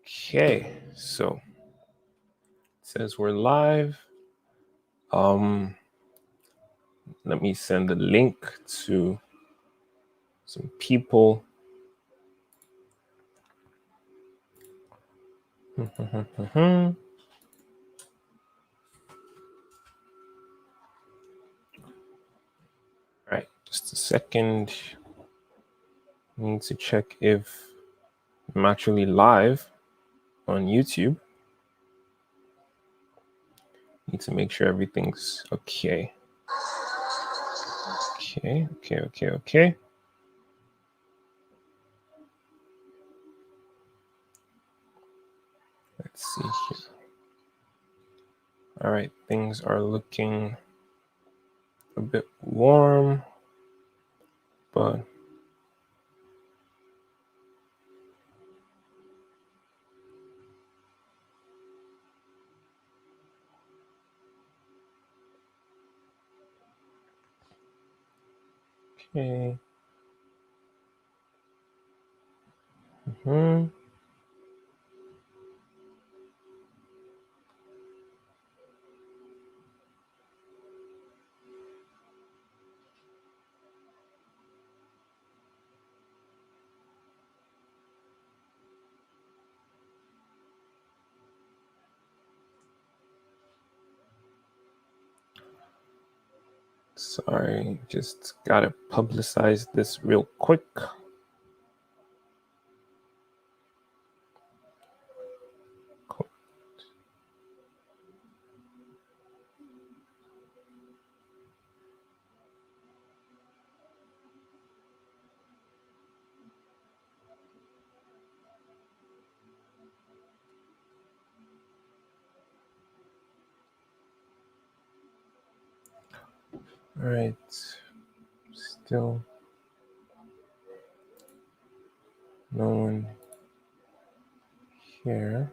Okay, so it says we're live. Let me send the link to some people. All right, just a second. I need to check if I'm actually live on YouTube. Need to make sure everything's okay. Okay. Let's see here. All right, things are looking a bit warm, but okay. Sorry, just gotta publicize this real quick. Cool. All right, still no one here.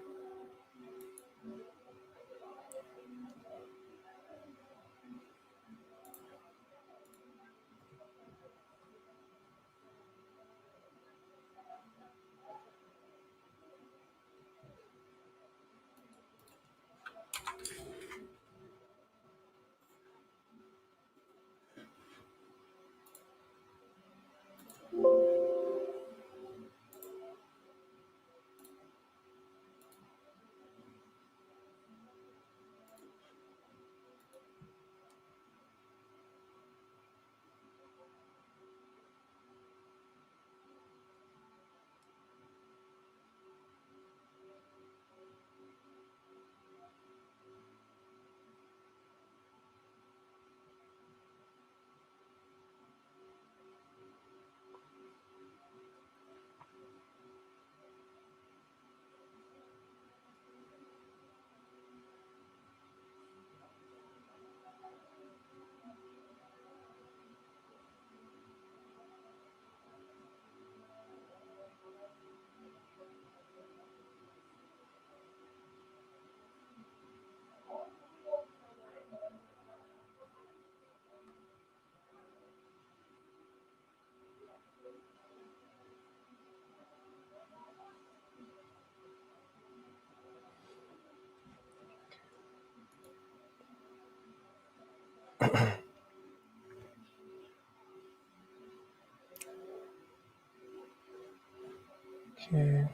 Okay.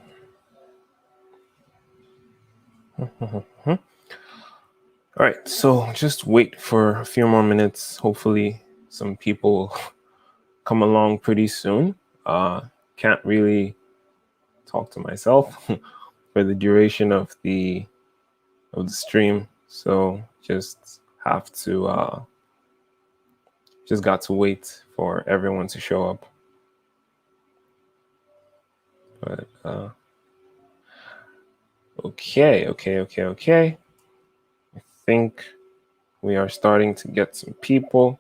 All right, so just wait for a few more minutes. Hopefully, some people come along pretty soon. Can't really talk to myself for the duration of the stream, so just have to just got to wait for everyone to show up. But okay. I think we are starting to get some people.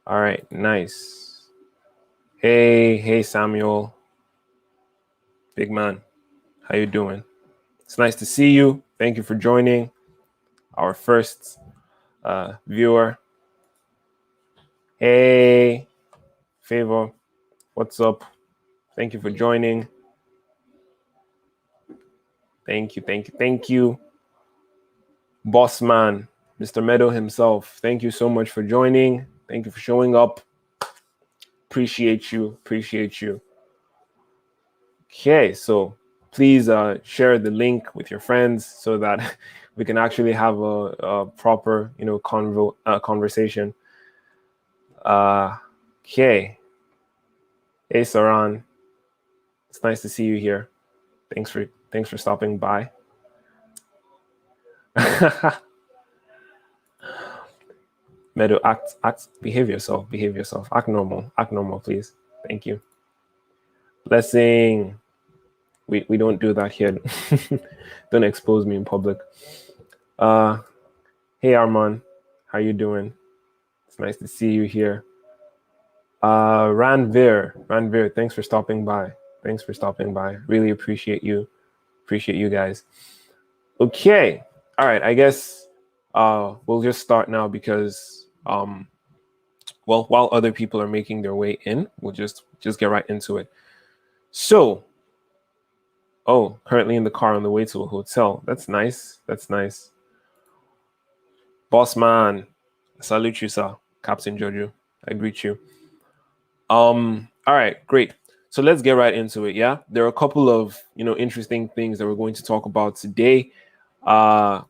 All right, nice. Hey, Samuel, big man, how you doing? It's nice to see you. Thank you for joining our first viewer. Hey, Favor, what's up? Thank you for joining. Thank you, thank you, thank you. Boss man, Mr. Meadow himself. Thank you so much for joining. Thank you for showing up. Appreciate you. Appreciate you. Okay, so please share the link with your friends so that we can actually have a proper, conversation. Okay. Hey, Saran. It's nice to see you here. Thanks for stopping by. Meadow, behave yourself, act normal, please. Thank you. Blessing. We don't do that here. Don't expose me in public. Hey Arman, how you doing? It's nice to see you here. Ranveer, thanks for stopping by. Really appreciate you. Appreciate you guys. Okay. All right. I guess we'll just start now because while other people are making their way in, we'll just get right into it. So, currently in the car on the way to a hotel. That's nice. Boss man, salute you, sir. Captain Jojo, I greet you. All right, great. So let's get right into it. Yeah, there are a couple of interesting things that we're going to talk about today. I'm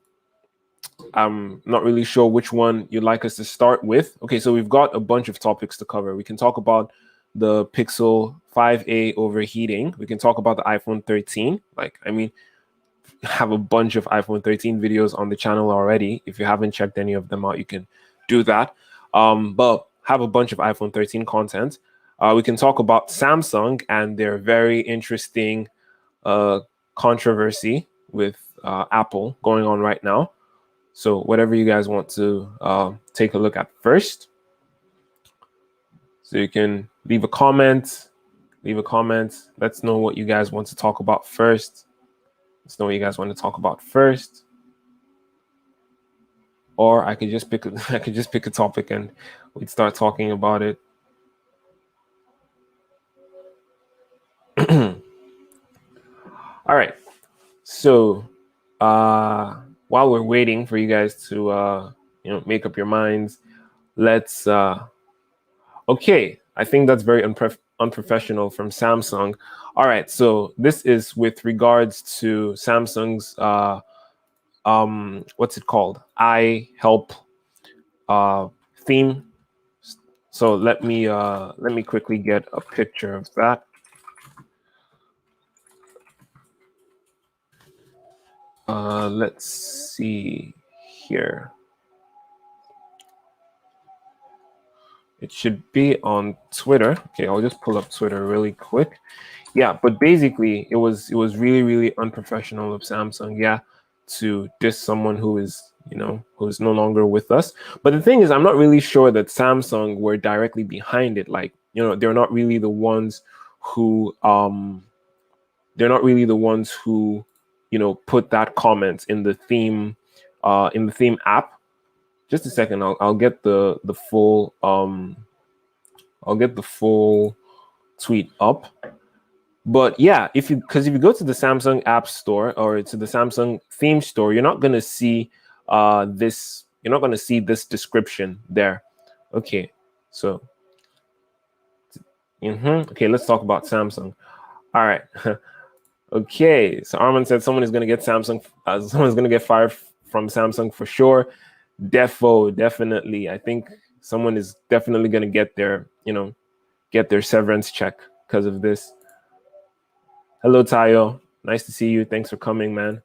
not really sure which one you'd like us to start with. Okay, so we've got a bunch of topics to cover. We can talk about the Pixel 5a overheating. We can talk about the iPhone 13. Have a bunch of iPhone 13 videos on the channel already. If you haven't checked any of them out, you can do that. But have a bunch of iPhone 13 content. We can talk about Samsung and their very interesting controversy with Apple going on right now. So whatever you guys want to take a look at first. So you can leave a comment. Let's know what you guys want to talk about first. Or I could just pick a topic and we'd start talking about it. All right. So while we're waiting for you guys to make up your minds, let's okay. I think that's very unprofessional from Samsung. All right. So this is with regards to Samsung's what's it called? I help theme. So let me quickly get a picture of that. Let's see here. It should be on Twitter. Okay, I'll just pull up Twitter really quick. Yeah, but basically it was really, really unprofessional of Samsung, yeah, to diss someone who is who's no longer with us. But the thing is, I'm not really sure that Samsung were directly behind it. Like, they're not really the ones who put that comment in the theme app. Just a second, I'll get the full tweet up. But yeah, if you go to the Samsung App Store or to the Samsung theme store, you're not gonna see this. You're not gonna see this description there. Okay, so okay, let's talk about Samsung. All right. Okay, so Arman said someone is gonna get someone's gonna get fired from Samsung for sure. Definitely. I think someone is definitely gonna get their severance check because of this. Hello, Tayo. Nice to see you. Thanks for coming, man.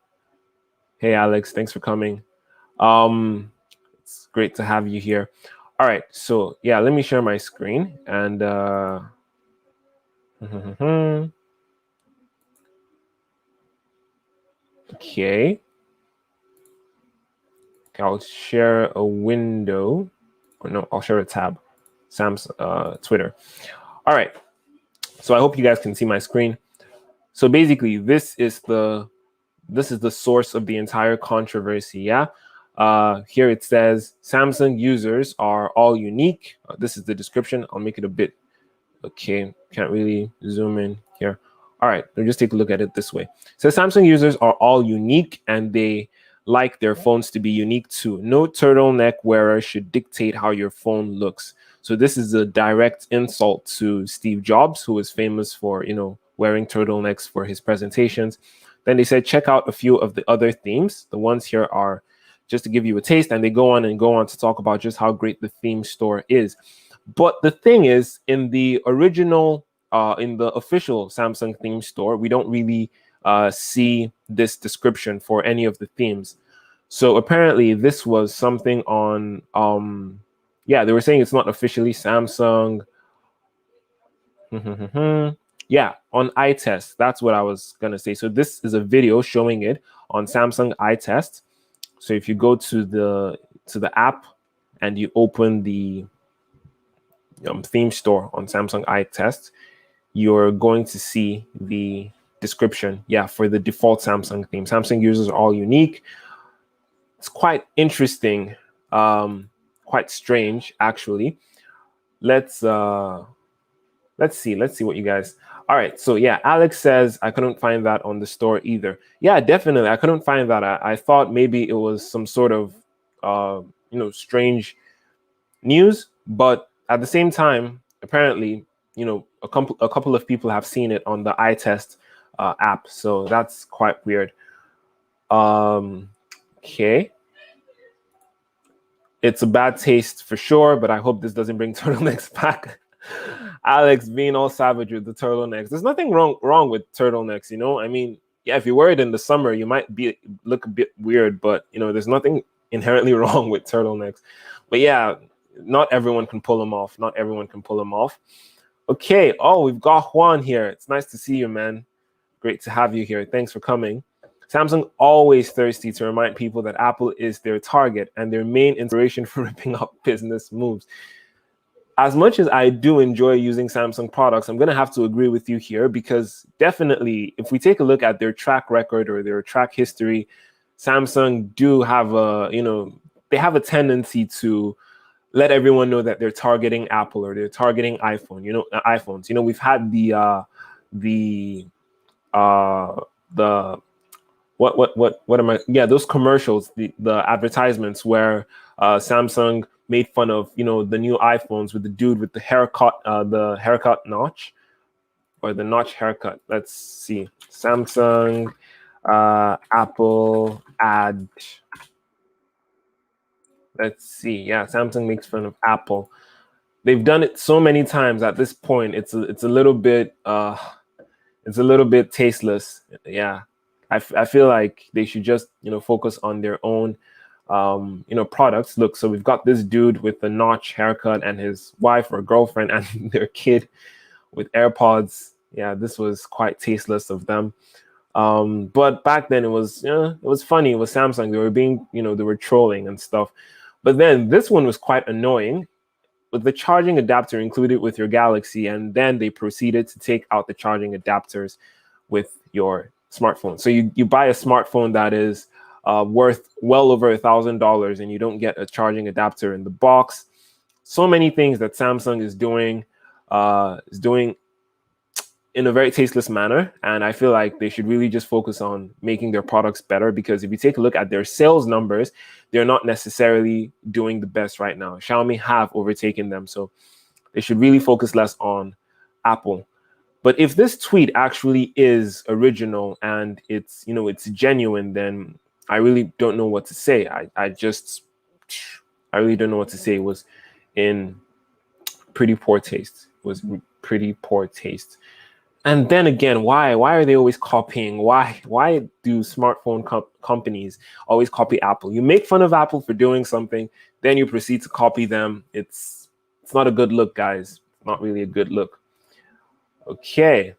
Hey, Alex. Thanks for coming. It's great to have you here. All right. So yeah, let me share my screen and okay. I'll share a window. Or no, I'll share a tab. Sam's Twitter. All right. So I hope you guys can see my screen. So basically, this is the source of the entire controversy. Yeah. Here it says Samsung users are all unique. This is the description. I'll make it a bit okay. Can't really zoom in here. All right, we'll just take a look at it this way. So Samsung users are all unique and they like their phones to be unique too. No turtleneck wearer should dictate how your phone looks. So this is a direct insult to Steve Jobs, who was famous for, wearing turtlenecks for his presentations. Then they said, check out a few of the other themes. The ones here are just to give you a taste, and they go on to talk about just how great the theme store is. But the thing is, in the official Samsung theme store, we don't really see this description for any of the themes. So apparently, this was something on, they were saying it's not officially Samsung. Yeah, on iTest. That's what I was gonna say. So this is a video showing it on Samsung iTest. So if you go to the app and you open the theme store on Samsung iTest, you're going to see the description. Yeah, for the default Samsung theme. Samsung users are all unique. It's quite interesting, quite strange actually. Let's see what you guys. All right, so yeah, Alex says I couldn't find that on the store either. Yeah, definitely, I couldn't find that. I thought maybe it was some sort of strange news, but at the same time, apparently, a couple of people have seen it on the iTest app, so that's quite weird. Okay. It's a bad taste for sure, but I hope this doesn't bring turtlenecks back. Alex being all savage with the turtlenecks. There's nothing wrong with turtlenecks, I mean, yeah, if you wear it in the summer, you might look a bit weird, but there's nothing inherently wrong with turtlenecks. But yeah, not everyone can pull them off. Not everyone can pull them off. Okay. Oh, we've got Juan here. It's nice to see you, man. Great to have you here. Thanks for coming. Samsung always thirsty to remind people that Apple is their target and their main inspiration for ripping up business moves. As much as I do enjoy using Samsung products, I'm going to have to agree with you here, because definitely, if we take a look at their track record or their track history, Samsung do have they have a tendency to let everyone know that they're targeting Apple or they're targeting iPhones. We've had the what am I? Yeah, those commercials, the advertisements where Samsung made fun of the new iPhones with the dude with the haircut notch, or the notch haircut. Let's see, Samsung Apple ad. Let's see. Yeah, Samsung makes fun of Apple. They've done it so many times at this point. It's a little bit tasteless. Yeah. I feel like they should just focus on their own products. Look, so we've got this dude with the notch haircut and his wife or girlfriend and their kid with AirPods. Yeah, this was quite tasteless of them. But back then it was funny. It was Samsung. They were being they were trolling and stuff. But then this one was quite annoying, with the charging adapter included with your Galaxy, and then they proceeded to take out the charging adapters with your smartphone. So you buy a smartphone that is worth well over $1,000, and you don't get a charging adapter in the box. So many things that Samsung is doing in a very tasteless manner, and I feel like they should really just focus on making their products better, because if you take a look at their sales numbers, they're not necessarily doing the best right now. Xiaomi have overtaken them, so they should really focus less on Apple. But if this tweet actually is original and it's genuine, then I really don't know what to say. I really don't know what to say. It was in pretty poor taste. It was pretty poor taste. And then again, why are they always copying? Why do smartphone companies always copy Apple? You make fun of Apple for doing something, then you proceed to copy them. It's not a good look, guys. Not really a good look. Okay.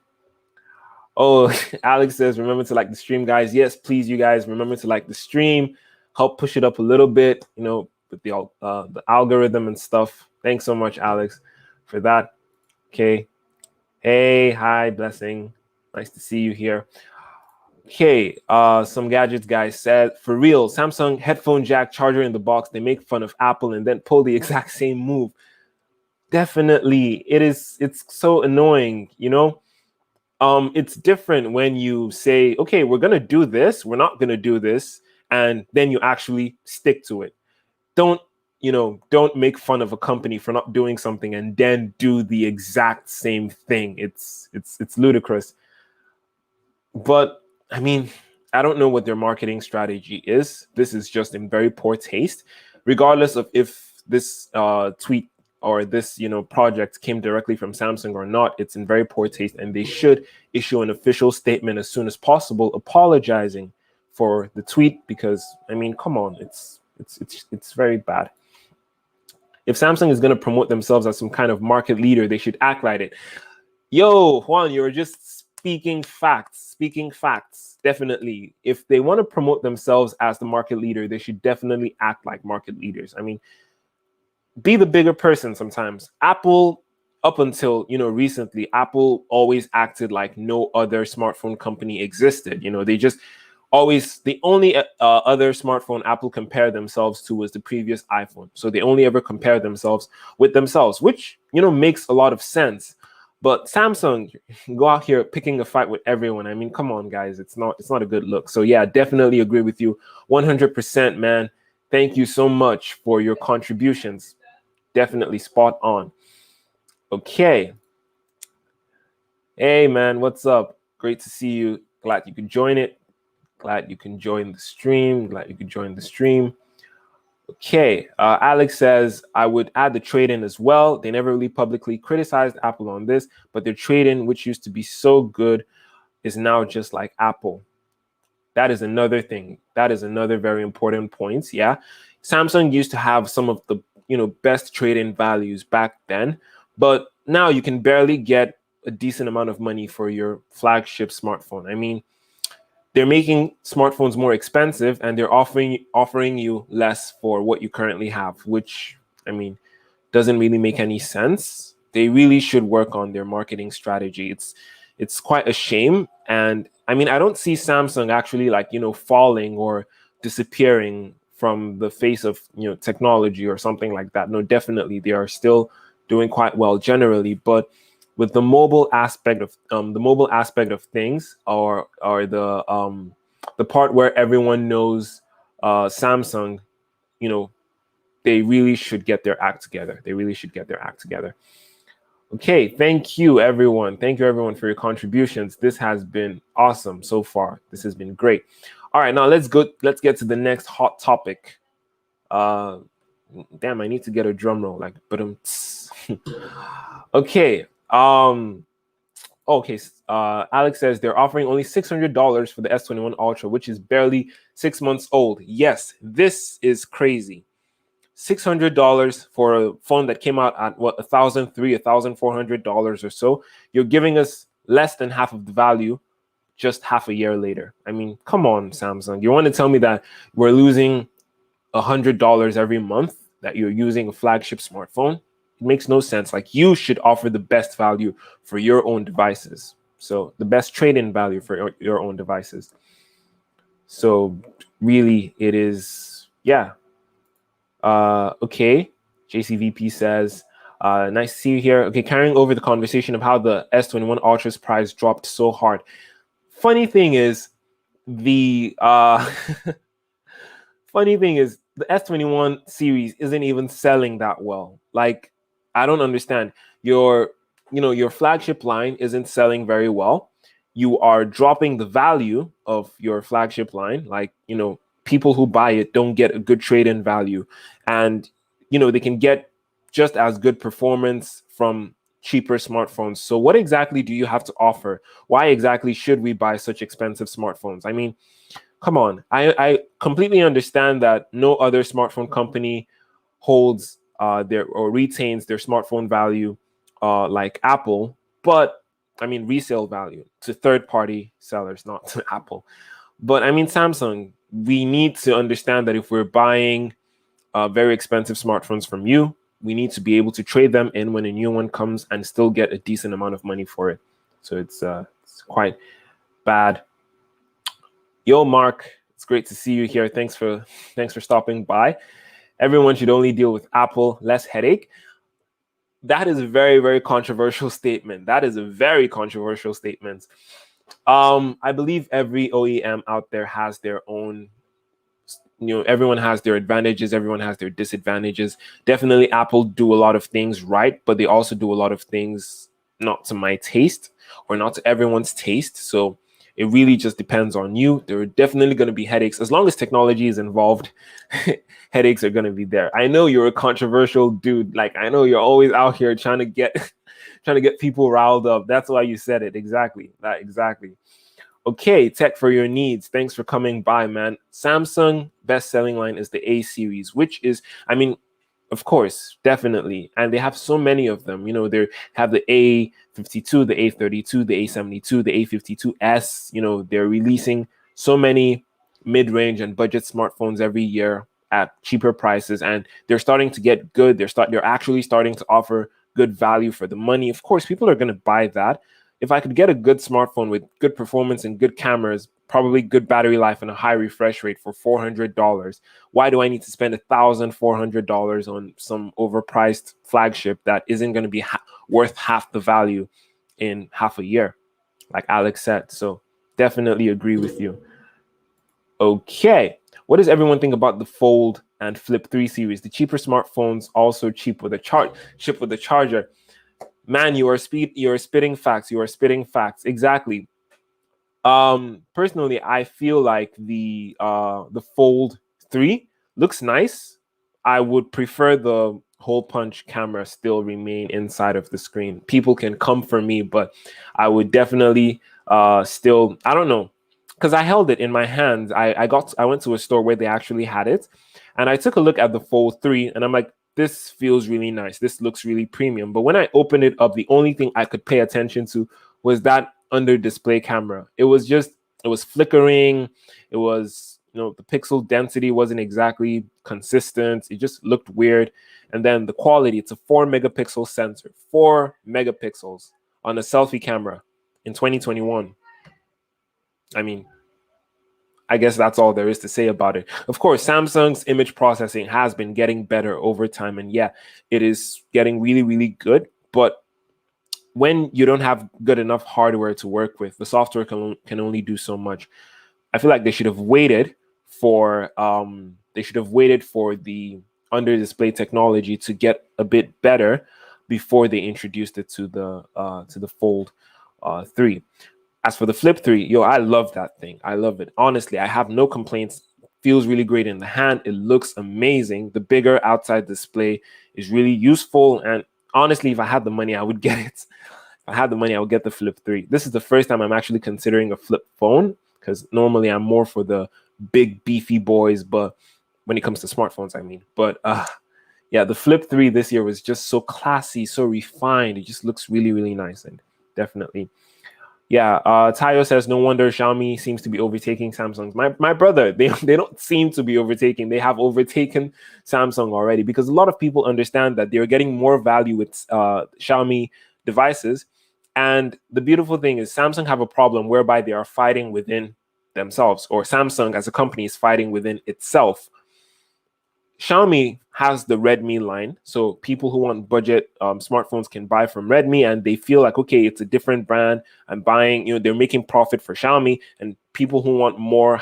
Oh, Alex says, remember to like the stream, guys. Yes, please, you guys, remember to like the stream. Help push it up a little bit, with the algorithm and stuff. Thanks so much, Alex, for that. Okay. Hey, hi, Blessing. Nice to see you here. Okay, some gadgets guys said, for real, Samsung headphone jack charger in the box. They make fun of Apple and then pull the exact same move. Definitely, it's so annoying, It's different when you say, okay, we're going to do this, we're not going to do this, and then you actually stick to it. Don't make fun of a company for not doing something and then do the exact same thing. It's ludicrous. But I mean, I don't know what their marketing strategy is. This is just in very poor taste, regardless of if this tweet or this project came directly from Samsung or not. It's in very poor taste, and they should issue an official statement as soon as possible apologizing for the tweet, because I mean, come on, it's very bad. If Samsung is going to promote themselves as some kind of market leader, they should act like it. Yo, Juan, you're just speaking facts. Definitely. If they want to promote themselves as the market leader, they should definitely act like market leaders. I mean, be the bigger person sometimes. Apple, up until recently, Apple always acted like no other smartphone company existed. They just always, the only other smartphone Apple compared themselves to was the previous iPhone. So they only ever compared themselves with themselves, which makes a lot of sense. But Samsung, go out here picking a fight with everyone. I mean, come on, guys, it's not a good look. So yeah, definitely agree with you 100%, man. Thank you so much for your contributions. Definitely spot on. Okay. Hey, man, what's up? Great to see you. Glad you could join it. Glad you can join the stream. Okay. Alex says, I would add the trade-in as well. They never really publicly criticized Apple on this, but their trade-in, which used to be so good, is now just like Apple. That is another thing. That is another very important point. Yeah. Samsung used to have some of the best trade-in values back then, but now you can barely get a decent amount of money for your flagship smartphone. I mean, they're making smartphones more expensive, and they're offering you less for what you currently have, which, I mean, doesn't really make any sense. They really should work on their marketing strategy. It's quite a shame. And I mean, I don't see Samsung actually falling or disappearing from the face of technology or something like that. No, definitely they are still doing quite well generally, but with the mobile aspect of things, or the part where everyone knows Samsung, they really should get their act together. Okay, thank you everyone for your contributions. This has been awesome so far. This has been great. All right, now let's get to the next hot topic. Damn, I need to get a drum roll, like, but okay. Okay, Alex says they're offering only $600 for the S21 Ultra, which is barely 6 months old. Yes, this is crazy. $600 for a phone that came out at what, $1,300, $1,400 or so. You're giving us less than half of the value just half a year later. I mean, come on, Samsung. You want to tell me that we're losing $100 every month that you're using a flagship smartphone? It makes no sense. Like, you should offer the best value for your own devices. So the best trade-in value for your own devices. So really, it is, yeah. Okay. JCVP says, nice to see you here. Okay, carrying over the conversation of how the S21 Ultra's price dropped so hard. Funny thing is, the the S21 series isn't even selling that well. Like, I don't understand. Your flagship line isn't selling very well. You are dropping the value of your flagship line. Like, people who buy it don't get a good trade-in value, and they can get just as good performance from cheaper smartphones. So what exactly do you have to offer? Why exactly should we buy such expensive smartphones? I mean, come on. I completely understand that no other smartphone company holds or retains their smartphone value like Apple, but I mean, resale value to third-party sellers, not to Apple. But I mean, Samsung, we need to understand that if we're buying very expensive smartphones from you, we need to be able to trade them in when a new one comes and still get a decent amount of money for it. So it's quite bad. Yo, Mark, it's great to see you here. Thanks for stopping by. Everyone should only deal with Apple, less headache. That is a very, very controversial statement. That is a very controversial statement. I believe every OEM out there has their own, everyone has their advantages, everyone has their disadvantages. Definitely Apple do a lot of things right, but they also do a lot of things not to my taste or not to everyone's taste. So it really just depends on you. There are definitely going to be headaches as long as technology is involved. Headaches are going to be there. I know you're a controversial dude. Like, I know you're always out here trying to get trying to get people riled up. That's why you said it. Exactly. That exactly. Okay, tech for your needs. Thanks for coming by, man. Samsung best selling line is the A series, which is, I mean, of course, definitely. And they have so many of them. They have the A52, the A32, the A72, the A52s. They're releasing so many mid-range and budget smartphones every year at cheaper prices, and they're starting to get good. They're actually starting to offer good value for the money. Of course, people are going to buy that. If I could get a good smartphone with good performance and good cameras, probably good battery life and a high refresh rate for $400, why do I need to spend $1,400 on some overpriced flagship that isn't going to be worth half the value in half a year, like Alex said? So definitely agree with you. Okay, what does everyone think about the Fold and Flip 3 series? The cheaper smartphones also ship with a charger. Man, you are spitting facts. You are spitting facts. Exactly. Personally, I feel like the Fold 3 looks nice. I would prefer the hole punch camera still remain inside of the screen. People can come for me, but I would definitely still, I don't know, because I held it in my hands. I went to a store where they actually had it, and I took a look at the Fold 3, and I'm like, this feels really nice. This looks really premium. But when I opened it up, the only thing I could pay attention to was that under display camera. It was flickering. It was, the pixel density wasn't exactly consistent. It just looked weird. And then the quality, it's a 4 megapixel sensor, 4 megapixels on a selfie camera in 2021. I mean, I guess that's all there is to say about it. Of course, Samsung's image processing has been getting better over time. And yeah, it is getting really, really good. But when you don't have good enough hardware to work with, the software can only do so much. I feel like they should have waited for the under display technology to get a bit better before they introduced it to the Fold 3. As for the Flip 3, I love that thing. I love it. Honestly, I have no complaints. Feels really great in the hand. It looks amazing. The bigger outside display is really useful. And honestly, if I had the money, I would get it. If I had the money, I would get the Flip 3. This is the first time I'm actually considering a flip phone, because normally I'm more for the big, beefy boys, but when it comes to smartphones, I mean. But yeah, the Flip 3 this year was just so classy, so refined. It just looks really, really nice, and definitely. Yeah, Tayo says, no wonder Xiaomi seems to be overtaking Samsung. My brother, they don't seem to be overtaking. They have overtaken Samsung already, because a lot of people understand that they're getting more value with Xiaomi devices. And the beautiful thing is Samsung have a problem whereby they are fighting within themselves, or Samsung as a company is fighting within itself. Xiaomi has the Redmi line, so people who want budget smartphones can buy from Redmi, and they feel like, okay, it's a different brand. I'm buying, they're making profit for Xiaomi, and people who want more,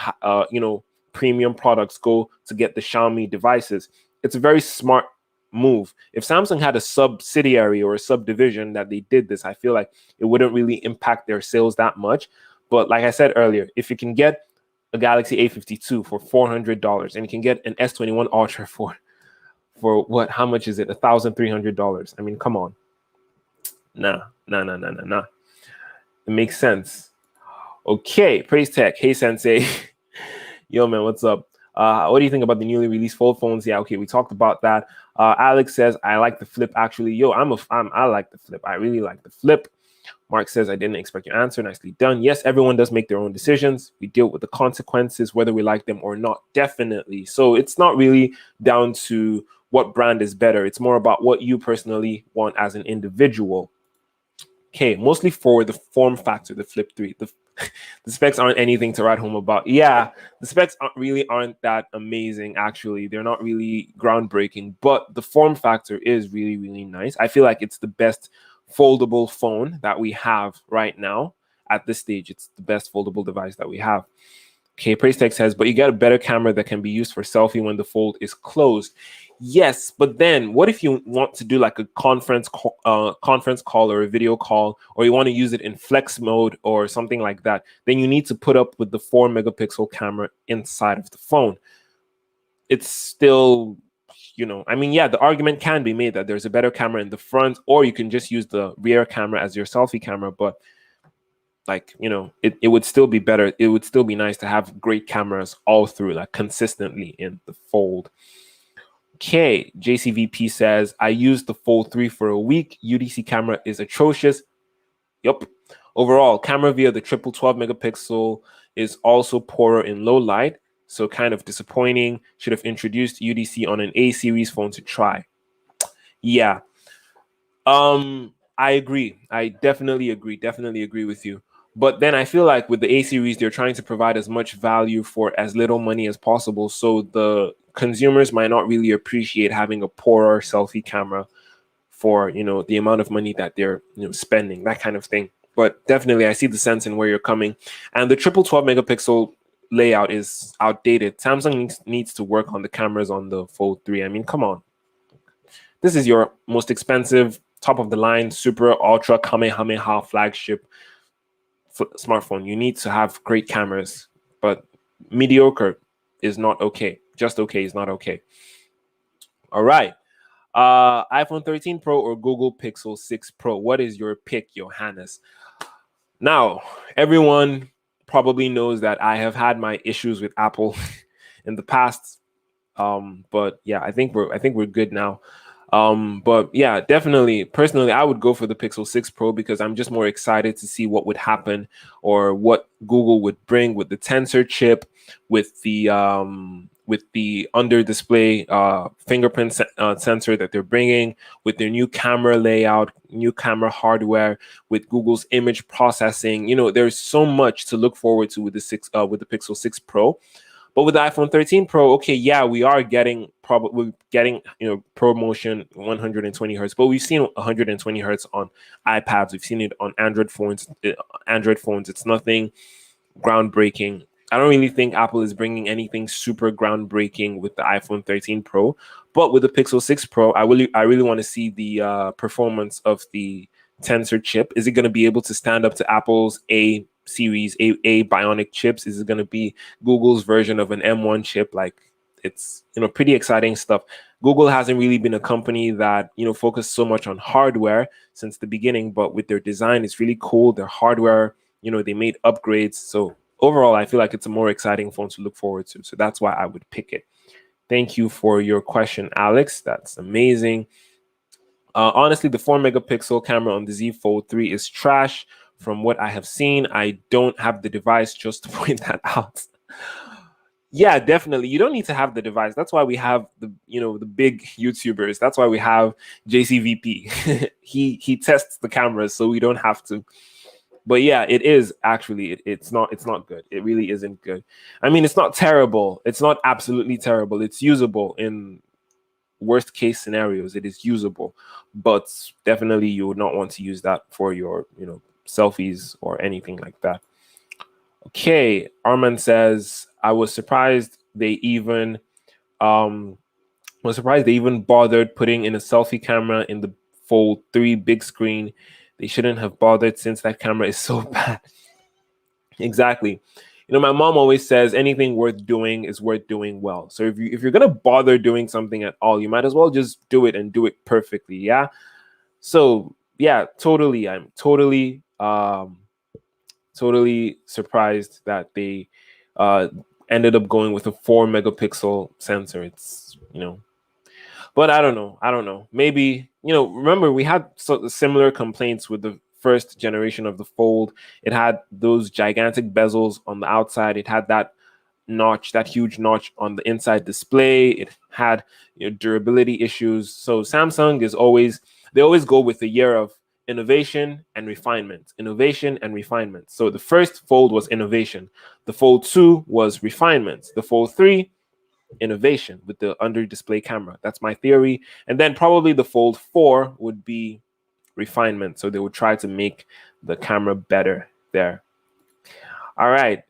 premium products go to get the Xiaomi devices. It's a very smart move. If Samsung had a subsidiary or a subdivision that they did this, I feel like it wouldn't really impact their sales that much. But like I said earlier, if you can get a Galaxy A52 for $400, and you can get an S21 Ultra for what? How much is it? $1,300. I mean, come on. Nah. It makes sense. Okay, Praise Tech. Hey, Sensei. Yo, man, what's up? What do you think about the newly released Fold phones? Yeah, okay, we talked about that. Alex says, I like the Flip. Actually, yo, I like the Flip. I really like the Flip. Mark says, I didn't expect your answer. Nicely done. Yes, everyone does make their own decisions. We deal with the consequences, whether we like them or not, definitely. So it's not really down to what brand is better. It's more about what you personally want as an individual. Okay, mostly for the form factor, the Flip 3. The specs aren't anything to write home about. Yeah, the specs aren't that amazing, actually. They're not really groundbreaking, but the form factor is really, really nice. I feel like it's the best foldable phone that we have right now. At this stage, it's the best foldable device that we have. Okay, Praise Tech says, but you get a better camera that can be used for selfie when the fold is closed. Yes, but then what if you want to do like a conference call or a video call, or you want to use it in flex mode or something like that? Then you need to put up with the 4 megapixel camera inside of the phone. It's still, I mean, yeah, the argument can be made that there's a better camera in the front, or you can just use the rear camera as your selfie camera, but like, it would still be better. It would still be nice to have great cameras all through, like consistently in the fold. Okay, JCVP says, I used the Fold 3 for a week. UDC camera is atrocious. Yup. Overall, camera via the triple 12 megapixel is also poorer in low light, so kind of disappointing. Should have introduced UDC on an A series phone to try. Yeah. I agree. I definitely agree with you. But then I feel like with the A series, they're trying to provide as much value for as little money as possible. So the consumers might not really appreciate having a poorer selfie camera for, the amount of money that they're, spending, that kind of thing. But definitely I see the sense in where you're coming. And the triple 12 megapixel layout is outdated. Samsung needs to work on the cameras on the Fold 3. I mean, come on. This is your most expensive, top of the line, super ultra Kamehameha flagship smartphone. You need to have great cameras, but mediocre is not okay. Just okay is not okay. All right. iPhone 13 Pro or Google Pixel 6 Pro? What is your pick, Johannes? Now, everyone probably knows that I have had my issues with Apple in the past. But yeah, I think we're good now. But yeah, definitely, personally, I would go for the Pixel 6 Pro because I'm just more excited to see what would happen or what Google would bring with the Tensor chip, with the under display fingerprint sensor that they're bringing, with their new camera layout, new camera hardware, with Google's image processing. There's so much to look forward to with the Pixel 6 Pro. But with the iPhone 13 Pro, okay, yeah, we are getting ProMotion 120 hertz, but we've seen 120 hertz on iPads. We've seen it on Android phones. It's nothing groundbreaking. I don't really think Apple is bringing anything super groundbreaking with the iPhone 13 Pro. But with the Pixel 6 Pro, I really want to see the performance of the Tensor chip. Is it going to be able to stand up to Apple's A series, A Bionic chips? Is it going to be Google's version of an M1 chip? Like, it's pretty exciting stuff. Google hasn't really been a company that focused so much on hardware since the beginning, but with their design, it's really cool. Their hardware, they made upgrades. So overall, I feel like it's a more exciting phone to look forward to. So that's why I would pick it. Thank you for your question, Alex. That's amazing. Honestly, the 4 megapixel camera on the Z Fold 3 is trash. From what I have seen, I don't have the device just to point that out. Yeah, definitely. You don't need to have the device. That's why we have the big YouTubers. That's why we have JCVP. he tests the cameras, so we don't have to. But yeah, it is actually it's not good. It really isn't good. I mean, it's not terrible. It's not absolutely terrible. It's usable in worst case scenarios. It is usable, but definitely you would not want to use that for your selfies or anything like that. Okay, Arman says, I was surprised they even bothered putting in a selfie camera in the Fold 3 big screen. They shouldn't have bothered since that camera is so bad. Exactly. My mom always says anything worth doing is worth doing well. So if you're gonna bother doing something at all, you might as well just do it and do it perfectly. Yeah. So yeah, totally. I'm totally surprised that they ended up going with a 4 megapixel sensor. It's but I don't know. Maybe remember we had similar complaints with the first generation of the Fold. It had those gigantic bezels on the outside. It had that huge notch on the inside display. It had durability issues. So Samsung they always go with a year of innovation and refinement, innovation and refinement. So the first fold was innovation. The fold 2 was refinement. The fold 3, innovation with the under display camera. That's my theory. And then probably the fold 4 would be refinement. So they would try to make the camera better there. All right.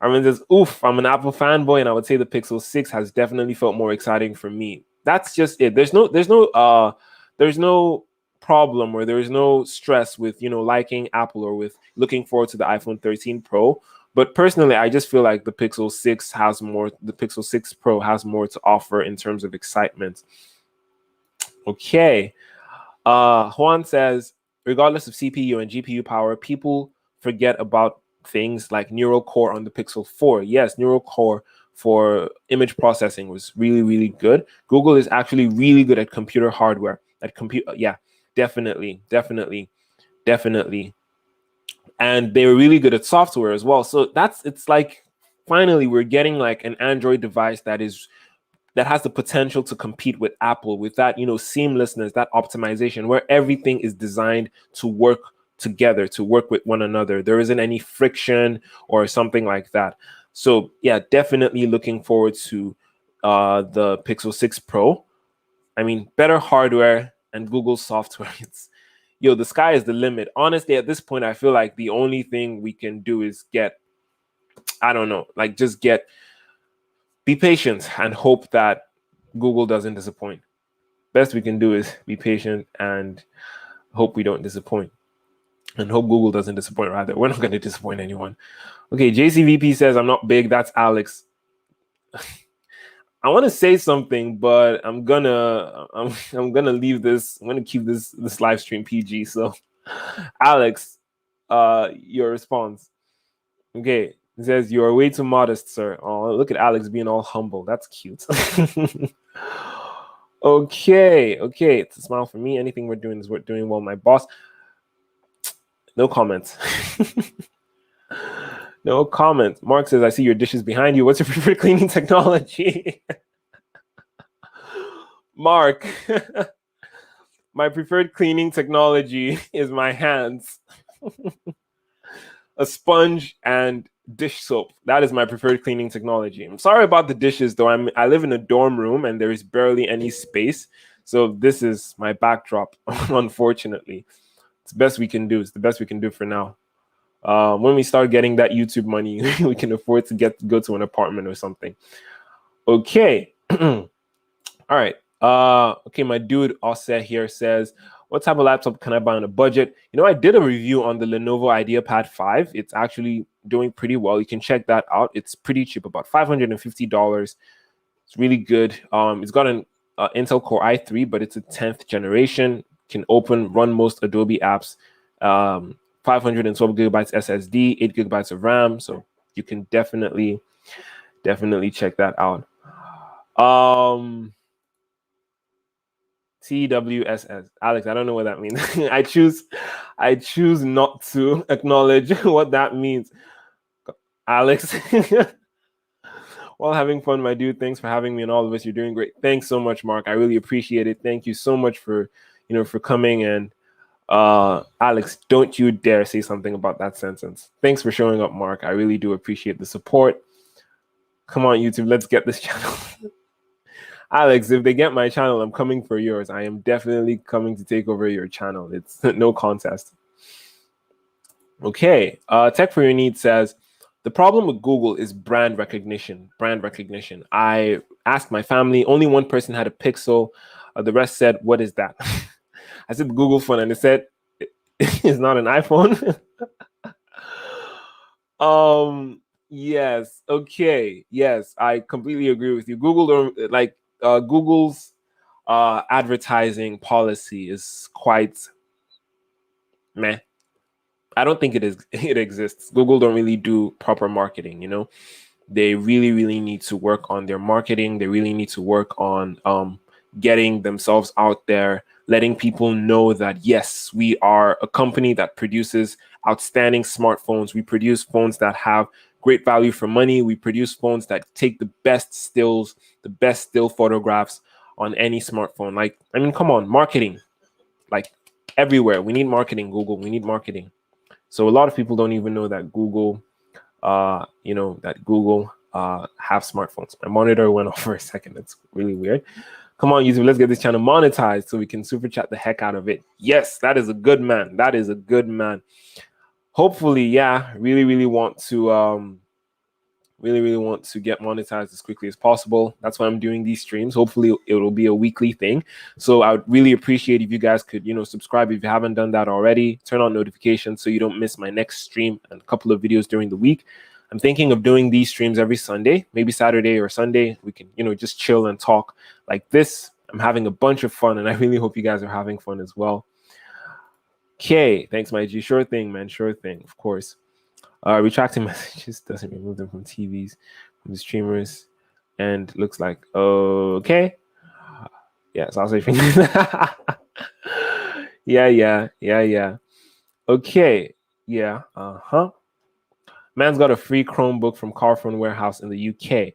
Armin says, oof, I'm an Apple fanboy, and I would say the Pixel 6 has definitely felt more exciting for me. That's just it. There's no problem, or there's no stress with, liking Apple or with looking forward to the iPhone 13 Pro. But personally, I just feel like the Pixel 6 Pro has more to offer in terms of excitement. Okay. Juan says, regardless of CPU and GPU power, people forget about things like neural core on the Pixel 4. Yes, neural core for image processing was really, really good. Google is actually really good at computer hardware. Definitely. And they were really good at software as well. So it's like finally we're getting like an Android device that has the potential to compete with Apple with that, seamlessness, that optimization, where everything is designed to work together, to work with one another. There isn't any friction or something like that. So yeah, definitely looking forward to the Pixel 6 Pro. I mean, better hardware and Google software. The sky is the limit. Honestly, at this point, I feel like the only thing we can do is be patient and hope that Google doesn't disappoint. Best we can do is be patient and hope we don't disappoint. And hope Google doesn't disappoint, rather. We're not going to disappoint anyone. Okay, JCVP says, I'm not big. That's Alex. I want to say something, but I'm gonna leave this. I'm gonna keep this live stream PG. So, Alex, your response. Okay, it says you are way too modest, sir. Oh, look at Alex being all humble. That's cute. Okay, it's a smile for me. Anything we're doing is worth doing well. My boss. No comments. No comments. Mark says, I see your dishes behind you. What's your preferred cleaning technology? Mark, my preferred cleaning technology is my hands. A sponge and dish soap. That is my preferred cleaning technology. I'm sorry about the dishes, though. I live in a dorm room and there is barely any space. So this is my backdrop, unfortunately. It's the best we can do. It's the best we can do for now. When we start getting that YouTube money, we can afford to go to an apartment or something. Okay. All right. Okay, my dude Offset here says, what type of laptop can I buy on a budget? I did a review on the Lenovo IdeaPad 5. It's actually doing pretty well. You can check that out. It's pretty cheap, about $550. It's really good. It's got an Intel Core i3, but it's a 10th generation. Can run most Adobe apps. 512 gigabytes SSD, 8 gigabytes of RAM. So you can definitely check that out. TWSS. Alex, I don't know what that means. I choose not to acknowledge what that means. Alex, while having fun, my dude, thanks for having me and all of us. You're doing great. Thanks so much, Mark. I really appreciate it. Thank you so much for coming. And Alex, don't you dare say something about that sentence. Thanks for showing up, Mark. I really do appreciate the support. Come on, YouTube, let's get this channel. Alex, if they get my channel, I'm coming for yours. I am definitely coming to take over your channel. It's no contest. Okay, Tech for Your Needs says, the problem with Google is brand recognition. I asked my family, only one person had a Pixel. The rest said, what is that? I said the Google phone, and they said, it's not an iPhone. Yes. Okay. Yes, I completely agree with you. Google's advertising policy is quite meh. I don't think it exists. Google don't really do proper marketing. They really, really need to work on their marketing. They really need to work on getting themselves out there, letting people know that, yes, we are a company that produces outstanding smartphones. We produce phones that have great value for money. We produce phones that take the best still photographs on any smartphone. Come on, marketing. everywhere. We need marketing, Google. We need marketing. So a lot of people don't even know that Google, that Google have smartphones. My monitor went off for a second. That's really weird. Come on, YouTube, let's get this channel monetized so we can super chat the heck out of it. Yes, that is a good man. That is a good man. Hopefully, yeah, really want to really want to get monetized as quickly as possible. That's why I'm doing these streams. Hopefully it'll be a weekly thing. So I would really appreciate if you guys could, subscribe if you haven't done that already. Turn on notifications so you don't miss my next stream and a couple of videos during the week. I'm thinking of doing these streams every Sunday, maybe Saturday or Sunday. We can, just chill and talk like this. I'm having a bunch of fun, and I really hope you guys are having fun as well. Okay, thanks, my G. Sure thing, man. Sure thing, of course. Retracting messages doesn't remove them from TVs, from the streamers, and looks like okay. Yes, I'll say yeah. Okay, yeah, Man's got a free Chromebook from Carphone Warehouse in the UK.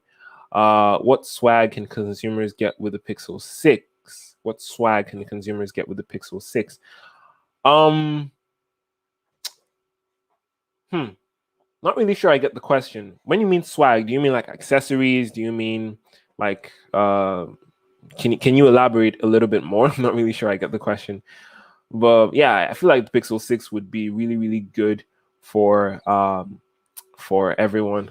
What swag can consumers get with the Pixel 6? What swag can the consumers get with the Pixel 6? Not really sure I get the question. When you mean swag, do you mean like accessories? Do you mean like can you elaborate a little bit more? I'm not really sure I get the question. But yeah, I feel like the Pixel 6 would be really good for everyone.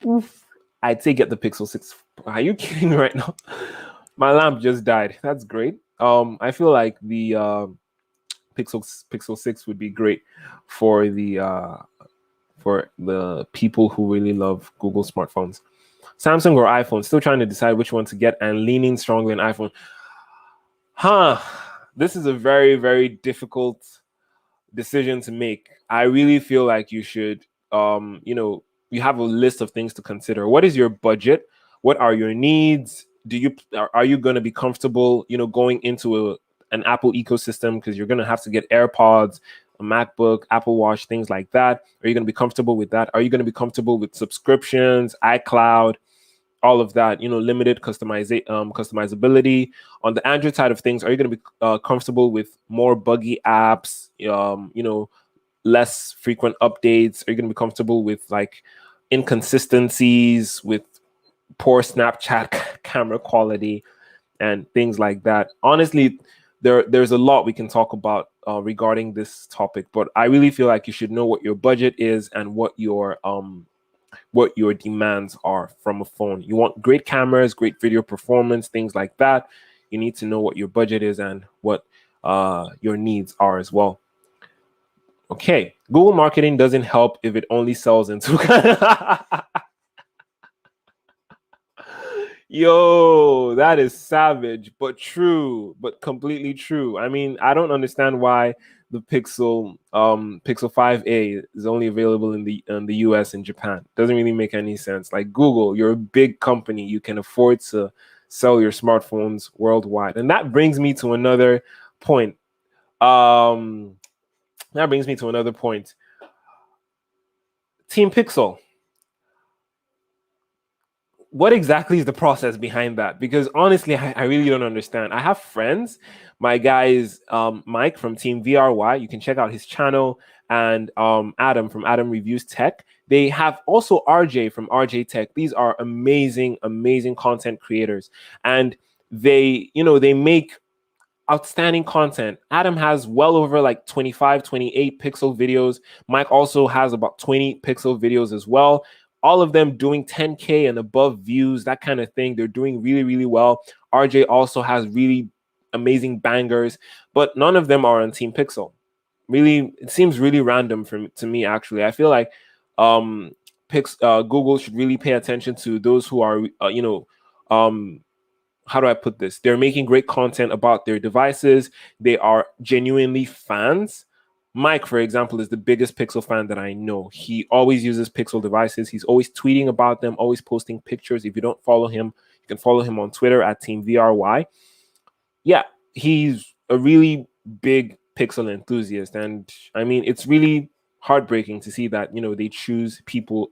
Oof. I'd say get the Pixel 6. Are you kidding me right now? My lamp just died. That's great. I feel like the Pixel 6 would be great for the people who really love Google smartphones. Samsung or iPhone? Still trying to decide which one to get and leaning strongly on iPhone. This is a very difficult decision to make. I really feel like you should, you have a list of things to consider. What is your budget? What are your needs? Are you going to be comfortable, going into an Apple ecosystem, because you're going to have to get AirPods, a MacBook, Apple Watch, things like that? Are you going to be comfortable with that? Are you going to be comfortable with subscriptions, iCloud, all of that, limited customizability? On the Android side of things, are you going to be comfortable with more buggy apps, less frequent updates? Are you going to be comfortable with like inconsistencies, with poor Snapchat camera quality and things like that? Honestly, there's a lot we can talk about regarding this topic, but I really feel like you should know what your budget is and what your demands are from a phone. You want great cameras, great video performance, things like that. You need to know what your budget is and what your needs are as well. Okay, Google marketing doesn't help if it only sells into Yo, that is savage, but true, but completely true. I mean, I don't understand why the Pixel 5a is only available in the US and Japan. Doesn't really make any sense. Like Google, you're a big company. You can afford to sell your smartphones worldwide. And that brings me to another point. Team Pixel. What exactly is the process behind that? Because honestly, I really don't understand. I have friends. My guy is Mike from Team VRY. You can check out his channel, and Adam from Adam Reviews Tech. They have also RJ from RJ Tech. These are amazing content creators, and they make outstanding content. Adam has well over like 25, 28 pixel videos. Mike also has about 20 pixel videos as well. All of them doing 10K and above views, that kind of thing. They're doing really well. RJ also has really amazing bangers, but none of them are on Team Pixel. Really, it seems really random to me, actually. I feel like Google should really pay attention to those who are, how do I put this? They're making great content about their devices. They are genuinely fans. Mike, for example, is the biggest Pixel fan that I know. He always uses Pixel devices. He's always tweeting about them, always posting pictures. If you don't follow him, you can follow him on Twitter at Team VRY. Yeah, he's a really big Pixel enthusiast. And I mean, it's really heartbreaking to see that, they choose people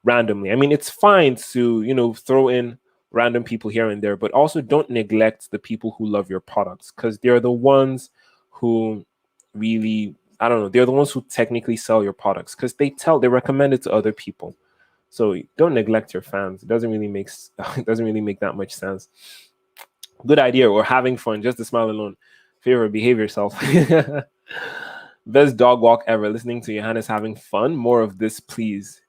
randomly. I mean, it's fine to, throw in random people here and there, but also don't neglect the people who love your products, because they're the ones who really, I don't know, they're the ones who technically sell your products because they recommend it to other people. So don't neglect your fans. It doesn't really make that much sense. Good idea. Or having fun, just a smile alone. Favor, behave yourself. Best dog walk ever. Listening to Johannes having fun. More of this, please.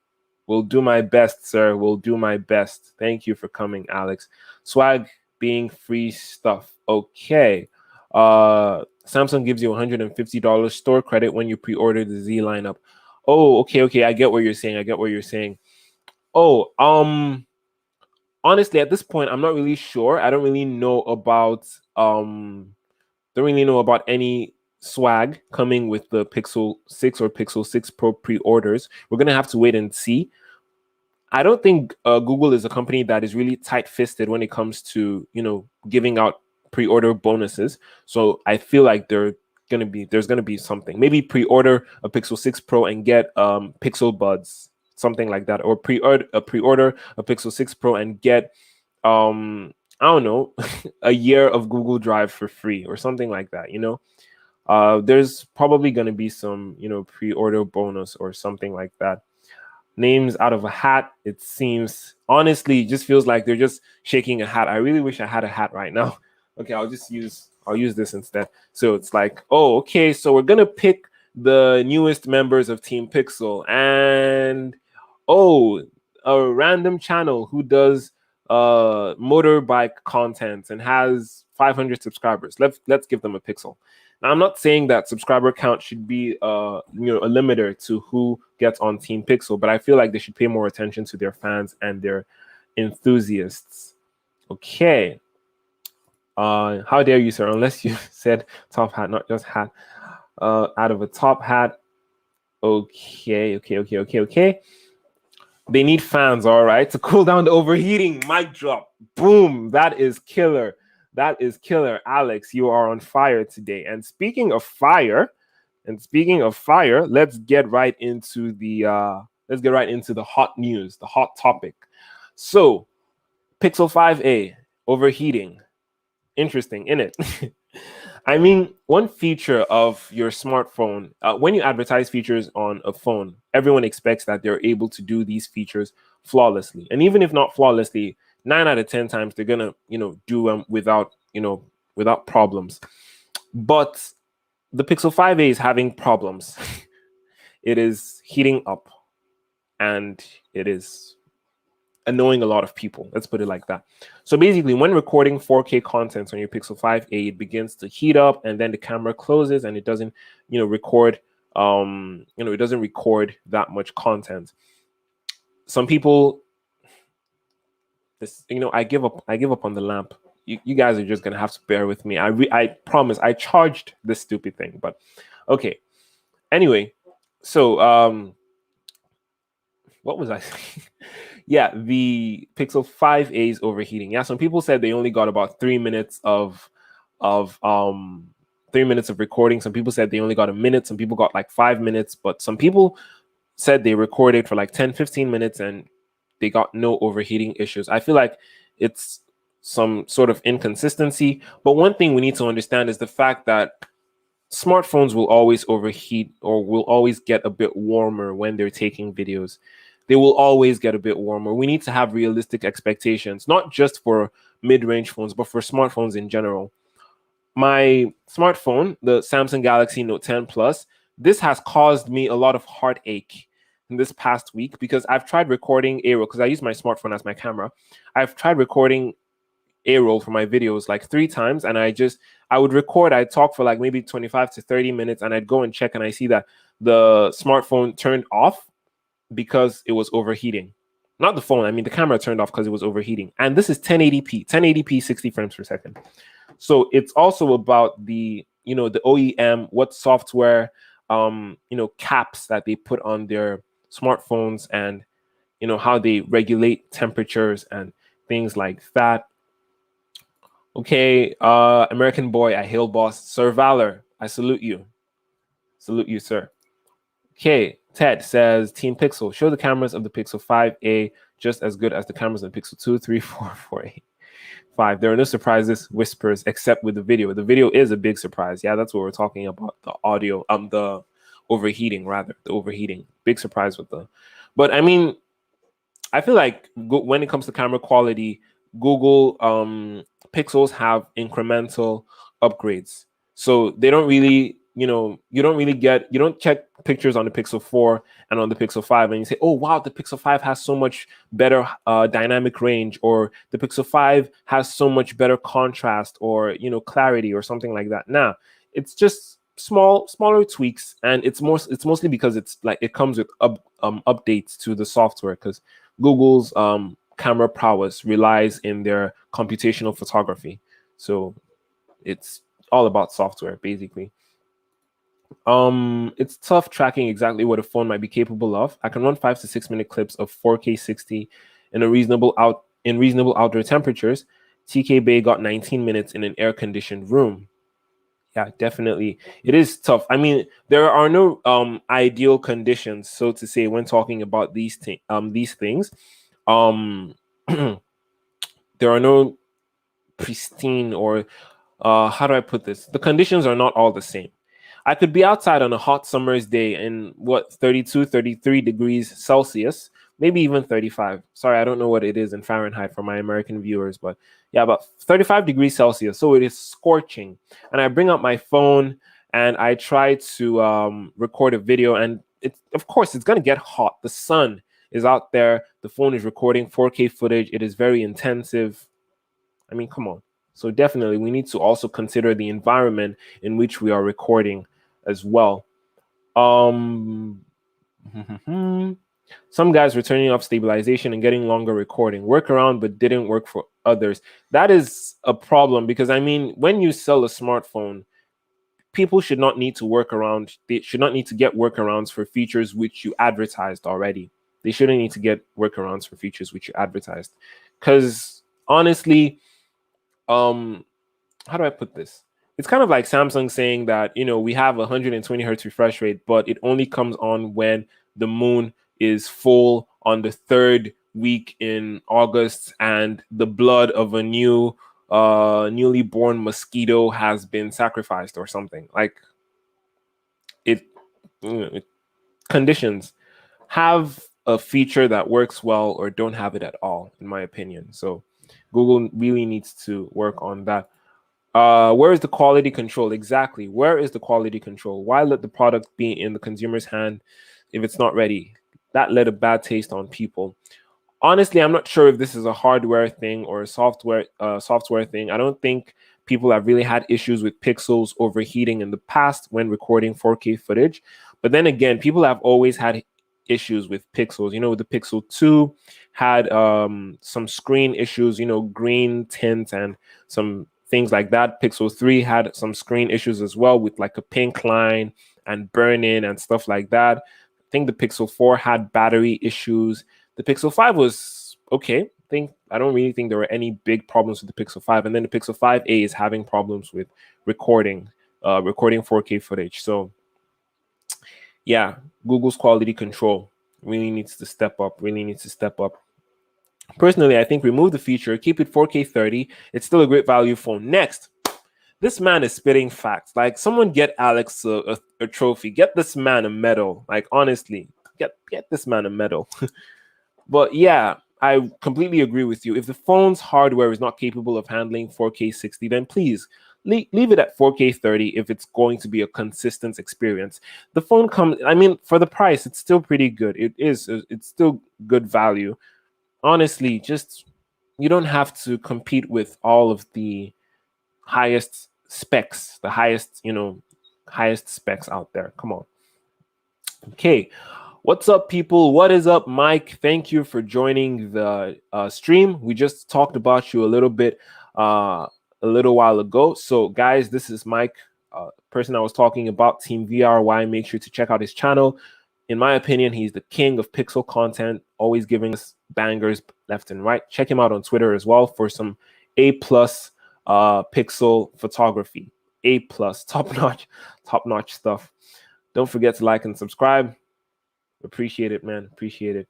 Will do my best, sir. Will do my best. Thank you for coming, Alex. Swag being free stuff. Okay. Samsung gives you $150 store credit when you pre-order the Z lineup. Oh, okay. I get what you're saying. Oh, honestly, at this point, I'm not really sure. I don't really know about any swag coming with the Pixel 6 or Pixel 6 Pro pre-orders. We're gonna have to wait and see. I don't think Google is a company that is really tight-fisted when it comes to giving out pre-order bonuses. So I feel like there's gonna be something. Maybe pre-order a Pixel 6 Pro and get Pixel Buds, something like that, or pre-order a Pixel 6 Pro and get I don't know, a year of Google Drive for free or something like that. There's probably gonna be some pre-order bonus or something like that. Names out of a hat. It seems, honestly, it just feels like they're just shaking a hat. I really wish I had a hat right now. Okay, I'll use this instead. So it's like, oh, okay, so we're gonna pick the newest members of Team Pixel, and oh, a random channel who does motorbike content and has 500 subscribers. Let's give them a Pixel. Now, I'm not saying that subscriber count should be a limiter to who gets on Team Pixel, but I feel like they should pay more attention to their fans and their enthusiasts. Okay. How dare you, sir? Unless you said top hat, not just hat. Out of a top hat. Okay. They need fans, all right, to cool down the overheating. Mic drop. Boom. That is killer. Alex, you are on fire today. And speaking of fire, let's get right into the hot news, the hot topic. So, Pixel 5a overheating. Interesting, isn't it? I mean, one feature of your smartphone, when you advertise features on a phone, everyone expects that they're able to do these features flawlessly. And even if not flawlessly, 9 out of 10 times they're gonna, do them without problems. But the Pixel 5a is having problems. It is heating up, and it is annoying a lot of people. Let's put it like that. So basically, when recording 4K content on your Pixel 5a, it begins to heat up, and then the camera closes, and it doesn't, record. It doesn't record that much content. Some people, I give up on the lamp. You guys are just gonna have to bear with me. I promise. I charged this stupid thing, but okay. Anyway, so what was I saying? Yeah, the Pixel 5a is overheating. Yeah, some people said they only got about 3 minutes of 3 minutes of recording. Some people said they only got a minute. Some people got like 5 minutes, but some people said they recorded for like 10-15 minutes and they got no overheating issues. I feel like it's some sort of inconsistency. But one thing we need to understand is the fact that smartphones will always overheat or will always get a bit warmer when they're taking videos. They will always get a bit warmer. We need to have realistic expectations, not just for mid-range phones, but for smartphones in general. My smartphone, the Samsung Galaxy Note 10 Plus, this has caused me a lot of heartache in this past week because I've tried recording A-roll because I use my smartphone as my camera. I've tried recording A-roll for my videos like 3 times, and I would record, I'd talk for like maybe 25 to 30 minutes, and I'd go and check, and I see that the smartphone turned off because it was overheating. Not the phone, I mean the camera turned off because it was overheating. And this is 1080p, 60 frames per second. So it's also about the OEM, what software, caps that they put on their smartphones, and how they regulate temperatures and things like that. Okay, American boy, I hail boss. Sir Valor, I salute you. Salute you, sir. Okay, Ted says, Team Pixel, show the cameras of the Pixel 5a just as good as the cameras of the Pixel 2, 3, 4, 4a. 5. There are no surprises, whispers, except with the video. The video is a big surprise. Yeah, that's what we're talking about. The audio, the overheating, rather. The overheating. Big surprise with the. But I mean, I feel like when it comes to camera quality, Google Pixels have incremental upgrades. So they don't really, you don't check pictures on the Pixel 4 and on the Pixel 5 and you say, oh, wow, the Pixel 5 has so much better dynamic range, or the Pixel 5 has so much better contrast, or, clarity, or something like that. Nah, it's just smaller tweaks, and it's mostly because it's like it comes with updates to the software, because Google's camera prowess relies in their computational photography. So it's all about software, basically. It's tough tracking exactly what a phone might be capable of. I can run 5 to 6 minute clips of 4K 60 in reasonable outdoor temperatures. TK Bay got 19 minutes in an air-conditioned room. Yeah, definitely. It is tough. I mean, there are no ideal conditions, so to say, when talking about these things. There are no pristine, or how do I put this? The conditions are not all the same. I could be outside on a hot summer's day in 32, 33 degrees Celsius, maybe even 35. Sorry, I don't know what it is in Fahrenheit for my American viewers, but yeah, about 35 degrees Celsius. So it is scorching. And I bring up my phone and I try to record a video, and of course, it's going to get hot. The sun is out there. The phone is recording 4K footage. It is very intensive. I mean, come on. So definitely, we need to also consider the environment in which we are recording as well. Some guys were turning off stabilization and getting longer recording. Workaround, but didn't work for others. That is a problem, because I mean, when you sell a smartphone, people should not need to work around. They should not need to get workarounds for features which you advertised already. They shouldn't need to get workarounds for features which you advertised. Because honestly, how do I put this? It's kind of like Samsung saying that, we have 120 hertz refresh rate, but it only comes on when the moon is full on the 3rd week in August and the blood of a newly born mosquito has been sacrificed or something. Like conditions have a feature that works well or don't have it at all, in my opinion. So Google really needs to work on that. Where is the quality control? Exactly. Where is the quality control? Why let the product be in the consumer's hand if it's not ready? That led a bad taste on people. Honestly, I'm not sure if this is a hardware thing or a software thing. I don't think people have really had issues with pixels overheating in the past when recording 4K footage. But then again, people have always had issues with pixels. The Pixel 2 had some screen issues, green tint and some things like that. Pixel 3 had some screen issues as well, with like a pink line and burn-in and stuff like that. I think the Pixel 4 had battery issues. The Pixel 5 was okay. I don't really think there were any big problems with the Pixel 5. And then the Pixel 5a is having problems with recording 4K footage. So yeah, Google's quality control really needs to step up. Personally, I think remove the feature, keep it 4K 30. It's still a great value phone. Next, this man is spitting facts. Like, someone get Alex a trophy. Get this man a medal. Like, honestly, get this man a medal. But yeah, I completely agree with you. If the phone's hardware is not capable of handling 4K 60, then please leave it at 4K 30 if it's going to be a consistent experience. The phone for the price, it's still pretty good. It's still good value. Honestly, just you don't have to compete with all of the highest specs, the highest specs out there. Come on. Okay. What's up, people? What is up, Mike? Thank you for joining the stream. We just talked about you a little bit a little while ago. So, guys, this is Mike, person I was talking about, Team VRY. Make sure to check out his channel. In my opinion, he's the king of pixel content, always giving us bangers left and right. Check him out on Twitter as well for some A+ pixel photography. A+, top notch stuff. Don't forget to like and subscribe. Appreciate it, man. Appreciate it.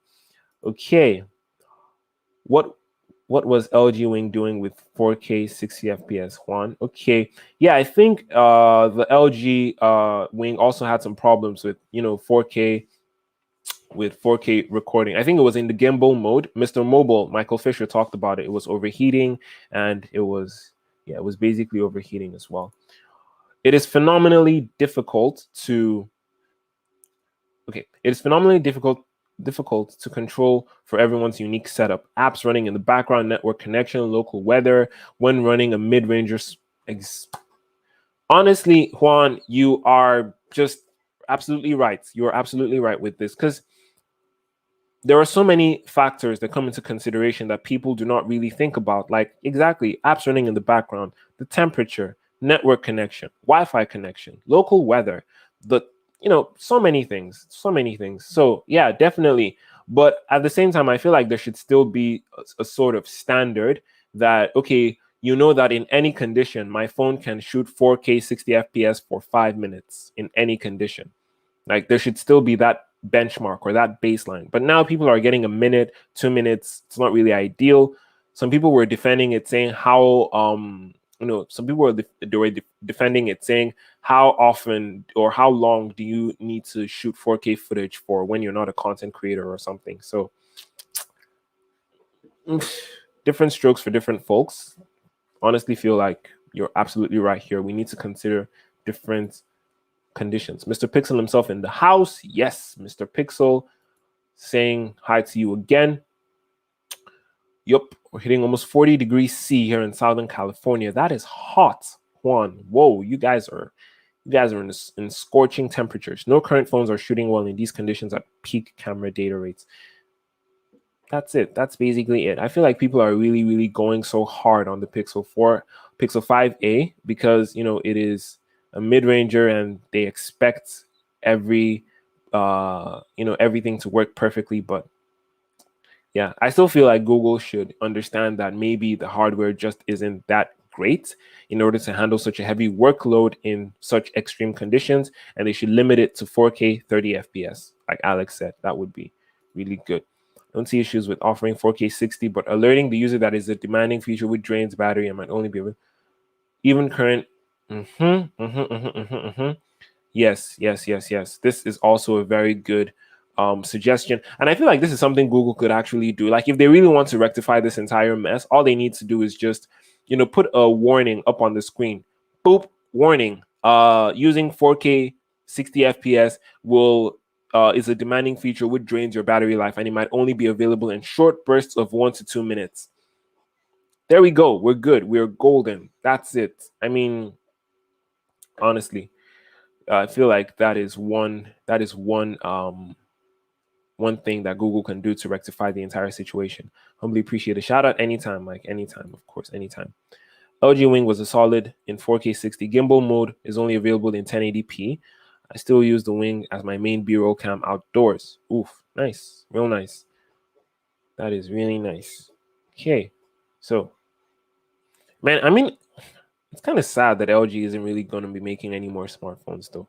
Okay. What What was LG Wing doing with 4K 60 FPS, Juan? Okay, yeah, I think the LG Wing also had some problems with 4K with 4K recording. I think it was in the gimbal mode. Mr. Mobile, Michael Fisher talked about it. It was overheating, and it was basically overheating as well. It is phenomenally difficult to difficult to control for everyone's unique setup. Apps running in the background, network connection, local weather, when running a mid-ranger. Honestly, Juan, you are just absolutely right. You are absolutely right with this, because there are so many factors that come into consideration that people do not really think about, like exactly apps running in the background, the temperature, network connection, Wi-Fi connection, local weather, the so many things, so many things. So yeah, definitely. But at the same time, I feel like there should still be a sort of standard that, okay, that in any condition, my phone can shoot 4K 60 FPS for 5 minutes in any condition. Like there should still be that benchmark or that baseline. But now people are getting a minute, 2 minutes. It's not really ideal. Some people were defending it, saying how some people were defending it, saying how often or how long do you need to shoot 4K footage for when you're not a content creator or something. So different strokes for different folks. Honestly, feel like you're absolutely right here. We need to consider different conditions. Mr. Pixel himself in the house. Yes, Mr. Pixel saying hi to you again. Yup, we're hitting almost 40 degrees C here in Southern California. That is hot, Juan. Whoa, you guys are in scorching temperatures. No current phones are shooting well in these conditions at peak camera data rates. That's it. That's basically it. I feel like people are really, really going so hard on the Pixel 4, Pixel 5a, because it is a mid-ranger and they expect everything to work perfectly. But yeah, I still feel like Google should understand that maybe the hardware just isn't that great in order to handle such a heavy workload in such extreme conditions, and they should limit it to 4K 30 FPS. Like Alex said, that would be really good. Don't see issues with offering 4K 60, but alerting the user that is a demanding feature which drains battery and might only be even current. Yes, yes, yes, yes. This is also a very good suggestion. And I feel like this is something Google could actually do. Like if they really want to rectify this entire mess, all they need to do is just, put a warning up on the screen. Boop, warning. Using 4K 60 FPS will is a demanding feature which drains your battery life, and it might only be available in short bursts of 1 to 2 minutes. There we go. We're good. We're golden. That's it. I mean, honestly, I feel like that is one thing that Google can do to rectify the entire situation. Humbly appreciate a shout out anytime, Mike. Anytime, of course, anytime. LG Wing was a solid in 4K 60. Gimbal mode is only available in 1080p. I still use the Wing as my main B-roll cam outdoors. Oof, nice, real nice. That is really nice. Okay, so man, I mean, it's kind of sad that LG isn't really going to be making any more smartphones, though.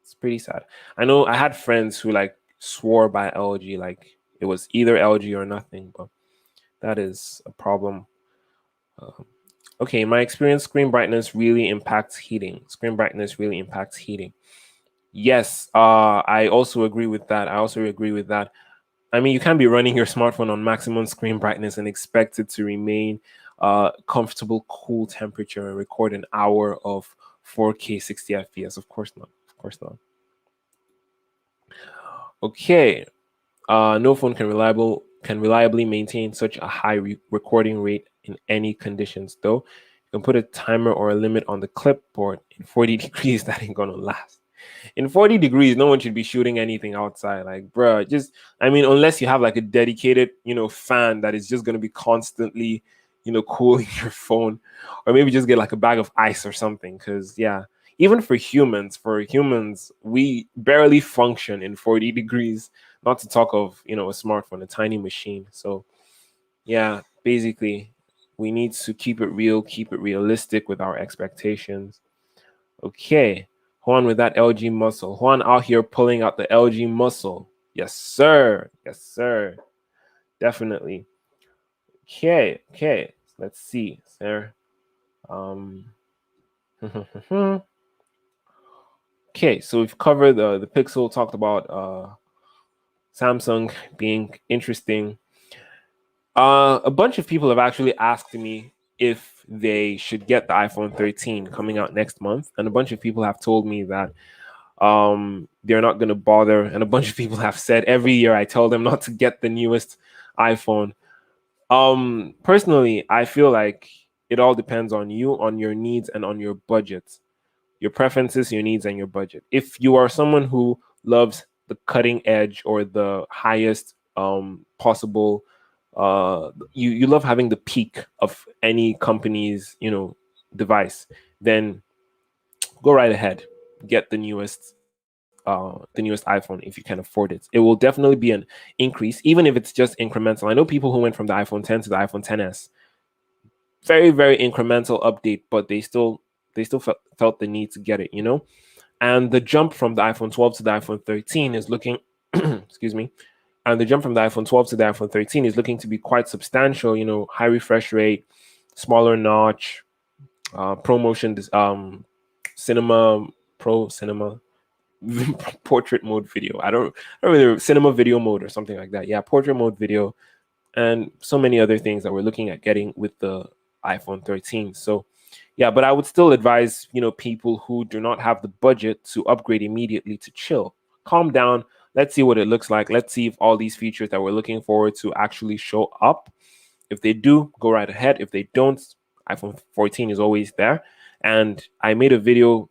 It's pretty sad. I know I had friends who like swore by LG, like it was either LG or nothing, but that is a problem. Okay, in my experience, screen brightness really impacts heating. Screen brightness really impacts heating. Yes, I also agree with that. I also agree with that. I mean, you can't be running your smartphone on maximum screen brightness and expect it to remain comfortable, cool temperature and record an hour of 4K 60 FPS. Of course not. Of course not. Okay, no phone can reliably maintain such a high recording rate in any conditions. Though you can put a timer or a limit on the clipboard. In 40 degrees, that ain't gonna last. In 40 degrees, no one should be shooting anything outside. Like, bruh, I mean, unless you have like a dedicated, fan that is just gonna be constantly, cooling your phone, or maybe just get like a bag of ice or something. Because yeah, even for humans, we barely function in 40 degrees. Not to talk of a smartphone, a tiny machine. So yeah, basically, we need to keep it real, keep it realistic with our expectations. Okay. Juan with that LG muscle. Juan out here pulling out the LG muscle. Yes, sir. Yes, sir. Definitely. Okay. Let's see. There. Um. Okay, so we've covered the Pixel. Talked about Samsung being interesting. A bunch of people have actually asked me if they should get the iPhone 13 coming out next month, and a bunch of people have told me that they're not going to bother, and a bunch of people have said every year I tell them not to get the newest iPhone. Personally, I feel like it all depends on you, on your needs, and on your budget, your preferences, your needs, and your budget. If you are someone who loves the cutting edge or the highest possible, you love having the peak of any company's device, then go right ahead, get the newest iPhone if you can afford it. It will definitely be an increase, even if it's just incremental. I know people who went from the iPhone 10 to the iPhone 10s, very incremental update, but they still felt the need to get it. And the jump from the iPhone 12 to the iPhone 13 is looking, excuse me, and the jump from the iPhone 12 to the iPhone 13 is looking to be quite substantial. High refresh rate, smaller notch, ProMotion, cinema, pro cinema, portrait mode video. I don't really cinema video mode or something like that. Yeah, portrait mode video, and so many other things that we're looking at getting with the iPhone 13. So yeah, but I would still advise, people who do not have the budget to upgrade immediately to chill. Calm down. Let's see what it looks like. Let's see if all these features that we're looking forward to actually show up. If they do, go right ahead. If they don't, iPhone 14 is always there. And I made a video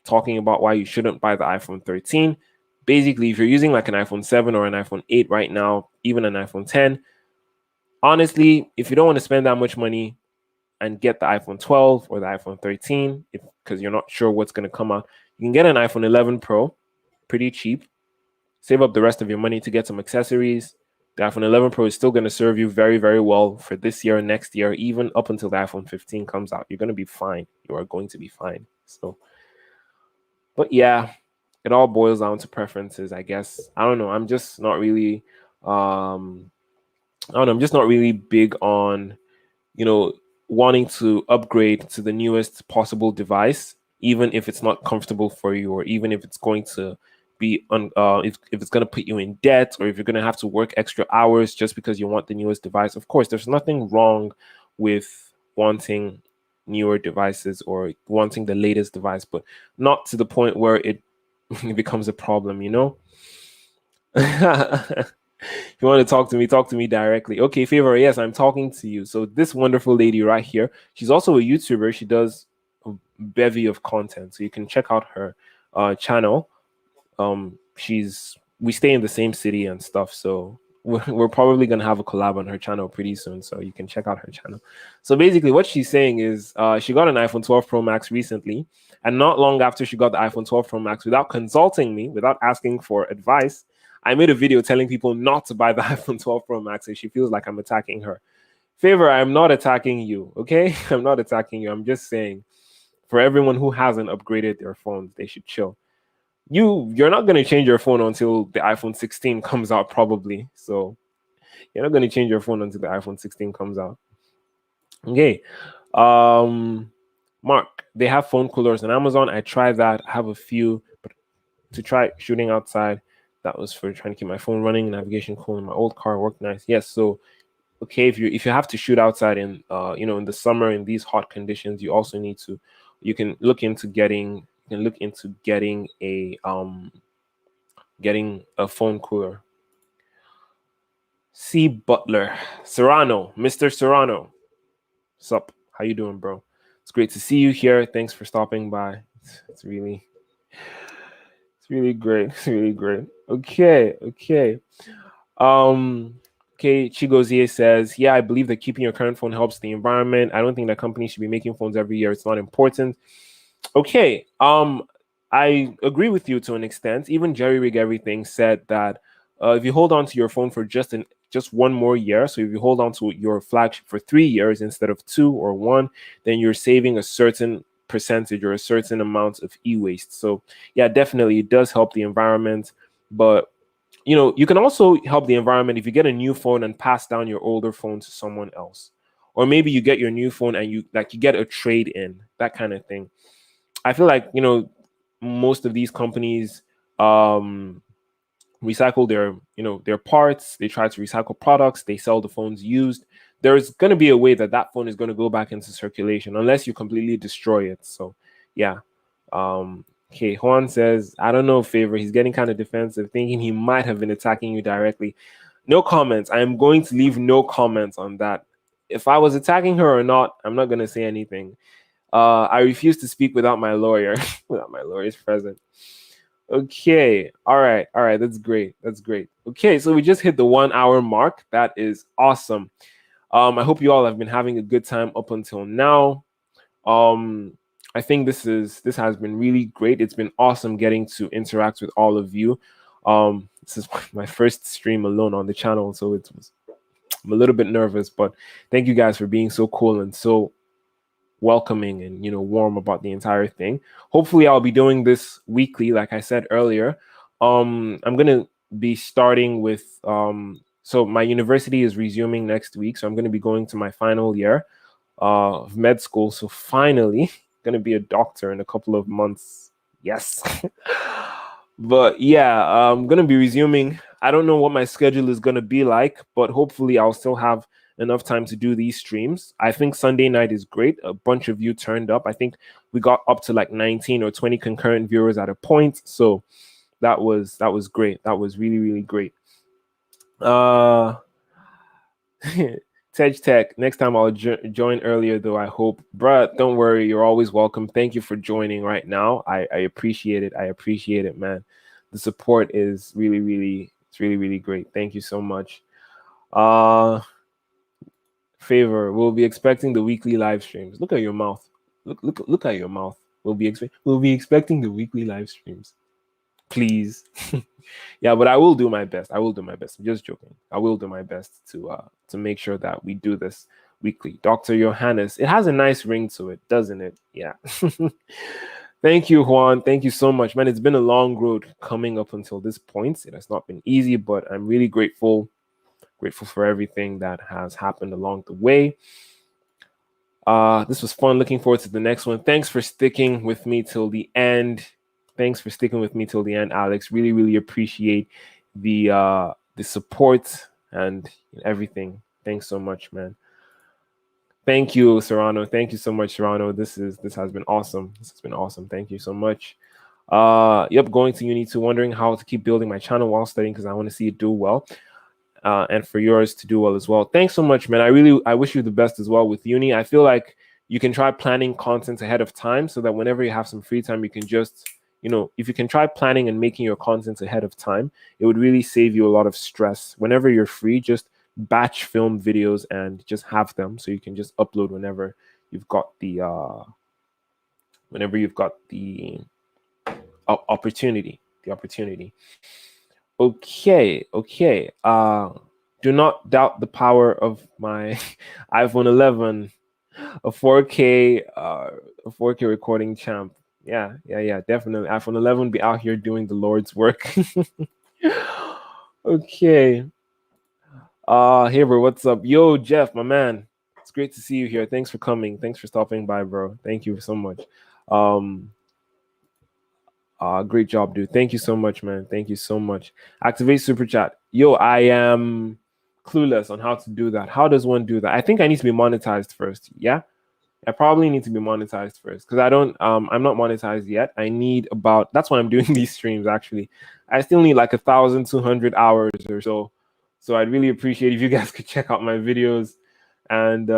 talking about why you shouldn't buy the iPhone 13. Basically, if you're using like an iPhone 7 or an iPhone 8 right now, even an iPhone 10, honestly, if you don't want to spend that much money and get the iPhone 12 or the iPhone 13, because you're not sure what's going to come out, you can get an iPhone 11 Pro, pretty cheap. Save up the rest of your money to get some accessories. The iPhone 11 Pro is still going to serve you very well for this year, next year, even up until the iPhone 15 comes out. You're going to be fine. You are going to be fine. So, but yeah, it all boils down to preferences, I guess. I don't know. I'm just not really, I don't know. I'm just not really big on you know, wanting to upgrade to the newest possible device, even if it's not comfortable for you, or even if it's going to if it's going to put you in debt, or if you're going to have to work extra hours just because you want the newest device. Of course, there's nothing wrong with wanting newer devices or wanting the latest device, but not to the point where it becomes a problem. If you want to talk to me directly. Okay, Favor, yes, I'm talking to you. So this wonderful lady right here, she's also a YouTuber. She does a bevy of content. So you can check out her channel. We stay in the same city and stuff. So we're probably gonna have a collab on her channel pretty soon. So you can check out her channel. So basically what she's saying is she got an iPhone 12 Pro Max recently. And not long after she got the iPhone 12 Pro Max, without consulting me, without asking for advice, I made a video telling people not to buy the iPhone 12 Pro Max, and she feels like I'm attacking her. Favor, I'm not attacking you, okay? I'm not attacking you. I'm just saying, for everyone who hasn't upgraded their phones, they should chill. You're not going to change your phone until the iPhone 16 comes out, probably. So you're not going to change your phone until the iPhone 16 comes out. Okay. Mark, they have phone coolers on Amazon. I tried that. I have a few, but to try shooting outside, that was for trying to keep my phone running, navigation cool in my old car, worked nice. Yes, so okay, if you have to shoot outside in in the summer in these hot conditions, you also need to you can look into getting a phone cooler. C Butler, Serrano, Mr. Serrano. Sup? How you doing, bro? It's great to see you here. Thanks for stopping by. It's really great. It's really great. Okay. Okay, Chigozie says, yeah, I believe that keeping your current phone helps the environment. I don't think that companies should be making phones every year. It's not important. Okay. I agree with you to an extent. Even Jerry Rig Everything said that if you hold on to your phone for just one more year, so if you hold on to your flagship for 3 years instead of 2 or 1, then you're saving a certain percentage or a certain amount of e-waste. So yeah, definitely it does help the environment, but you can also help the environment if you get a new phone and pass down your older phone to someone else, or maybe you get your new phone and you get a trade in, that kind of thing. I feel like most of these companies um recycle their their parts. They try to recycle products. They sell the phones used. There's going to be a way that that phone is going to go back into circulation unless you completely destroy it. So yeah. Okay, Juan says, I don't know, Favor. He's getting kind of defensive, thinking he might have been attacking you directly. No comments. I am going to leave no comments on that. If I was attacking her or not, I'm not going to say anything. I refuse to speak without my lawyer, without my lawyers present. Okay. All right. All right. That's great. That's great. Okay. So we just hit the 1 hour mark. That is awesome. I hope you all have been having a good time up until now. I think this has been really great. It's been awesome getting to interact with all of you. This is my first stream alone on the channel, so I'm a little bit nervous, but thank you guys for being so cool and so welcoming and warm about the entire thing. Hopefully I'll be doing this weekly, like I said earlier. I'm gonna be starting with so my university is resuming next week, so I'm gonna be going to my final year of med school. So finally gonna be a doctor in a couple of months. Yes. But yeah, I'm gonna be resuming. I don't know what my schedule is gonna be like, but hopefully I'll still have enough time to do these streams. I think Sunday night is great. A bunch of you turned up. I think we got up to like 19 or 20 concurrent viewers at a point. So that was great. That was really, really great. Tech. Next time I'll join earlier though, I hope. Bruh, don't worry. You're always welcome. Thank you for joining right now. I appreciate it. I appreciate it, man. The support is really, really, it's really, really great. Thank you so much. Favor, we'll be expecting the weekly live streams. Look at your mouth. Look at your mouth. We'll be expecting the weekly live streams. Please. Yeah, but I will do my best. I will do my best. I'm just joking. I will do my best to make sure that we do this weekly. Dr. Johannes, it has a nice ring to it, doesn't it? Yeah. Thank you, Juan. Thank you so much, man. It's been a long road coming up until this point. It has not been easy, but I'm really grateful for everything that has happened along the way. This was fun. Looking forward to the next one. Thanks for sticking with me till the end. Alex. Really, really appreciate the support and everything. Thanks so much, man. Thank you, Serrano. Thank you so much, Serrano. This has been awesome. This has been awesome. Thank you so much. Yep, going to uni too, wondering how to keep building my channel while studying because I want to see it do well. And for yours to do well as well. Thanks so much, man. I wish you the best as well with uni. I feel like you can try planning content ahead of time so that whenever you have some free time, you can just, if you can try planning and making your content ahead of time, it would really save you a lot of stress. Whenever you're free, just batch film videos and just have them so you can just upload whenever you've got the opportunity. Okay. Do not doubt the power of my iPhone 11, a 4K recording champ. Yeah, definitely. iPhone 11 be out here doing the Lord's work. Okay. Hey bro, what's up? Yo, Jeff, my man. It's great to see you here. Thanks for coming. Thanks for stopping by, bro. Thank you so much. Great job, dude. Thank you so much, man. Thank you so much. Activate super chat. Yo, I am clueless on how to do that. How does one do that? I think I need to be monetized first. Yeah, I probably need to be monetized first because I'm not monetized yet. I need that's why I'm doing these streams actually. I still need like 1,200 hours or so. So I'd really appreciate if you guys could check out my videos and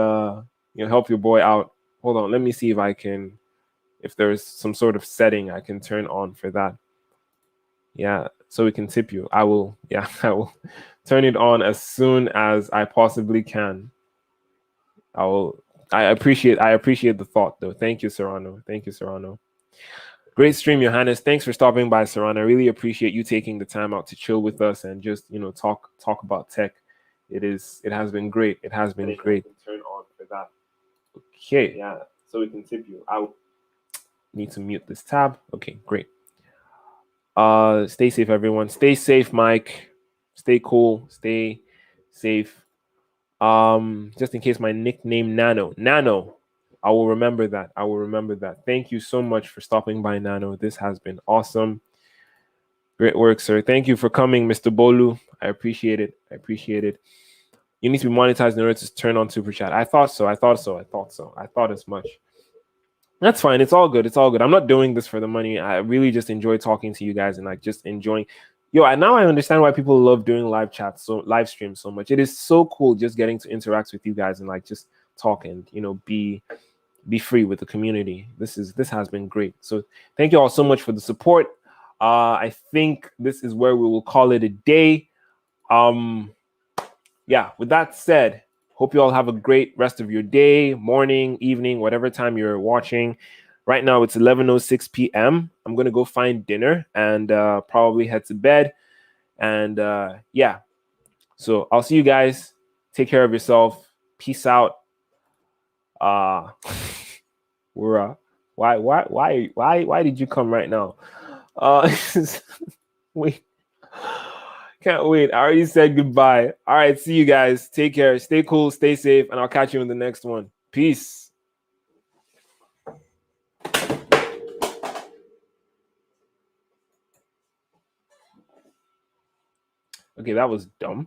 help your boy out. Hold on, let me see if there's some sort of setting I can turn on for that. Yeah, so we can tip you. I will turn it on as soon as I possibly can. I appreciate the thought though. Thank you, Serrano. Great stream, Johannes. Thanks for stopping by, Serrano. I really appreciate you taking the time out to chill with us and just talk about tech. It has been great. It has been great. Turn on for that. Okay, yeah. So we can tip you. I need to mute this tab. Okay, great. Stay safe, everyone. Stay safe, Mike. stay cool, stay safe. Just in case my nickname Nano, I will remember that. I will remember that. Thank you so much for stopping by, Nano. This has been awesome. Great work, sir. Thank you for coming, Mr. Bolu. I appreciate it. I appreciate it. You need to be monetized in order to turn on super chat. I thought so. I thought so. I thought so. I thought as much. That's fine. It's all good. It's all good. I'm not doing this for the money. I really just enjoy talking to you guys and like just enjoying. Now I understand why people love doing live chats, so live streams so much. It is so cool just getting to interact with you guys and like just talk and be free with the community. This has been great. So thank you all so much for the support. I think this is where we will call it a day. With that said, hope you all have a great rest of your day, morning, evening, whatever time you're watching. Right now it's 11:06 p.m. I'm gonna go find dinner and probably head to bed. And so I'll see you guys. Take care of yourself. Peace out. We're why did you come right now? Wait. Can't wait. I already said goodbye. All right, see you guys. Take care. Stay cool, stay safe, and I'll catch you in the next one. Peace. Okay, that was dumb.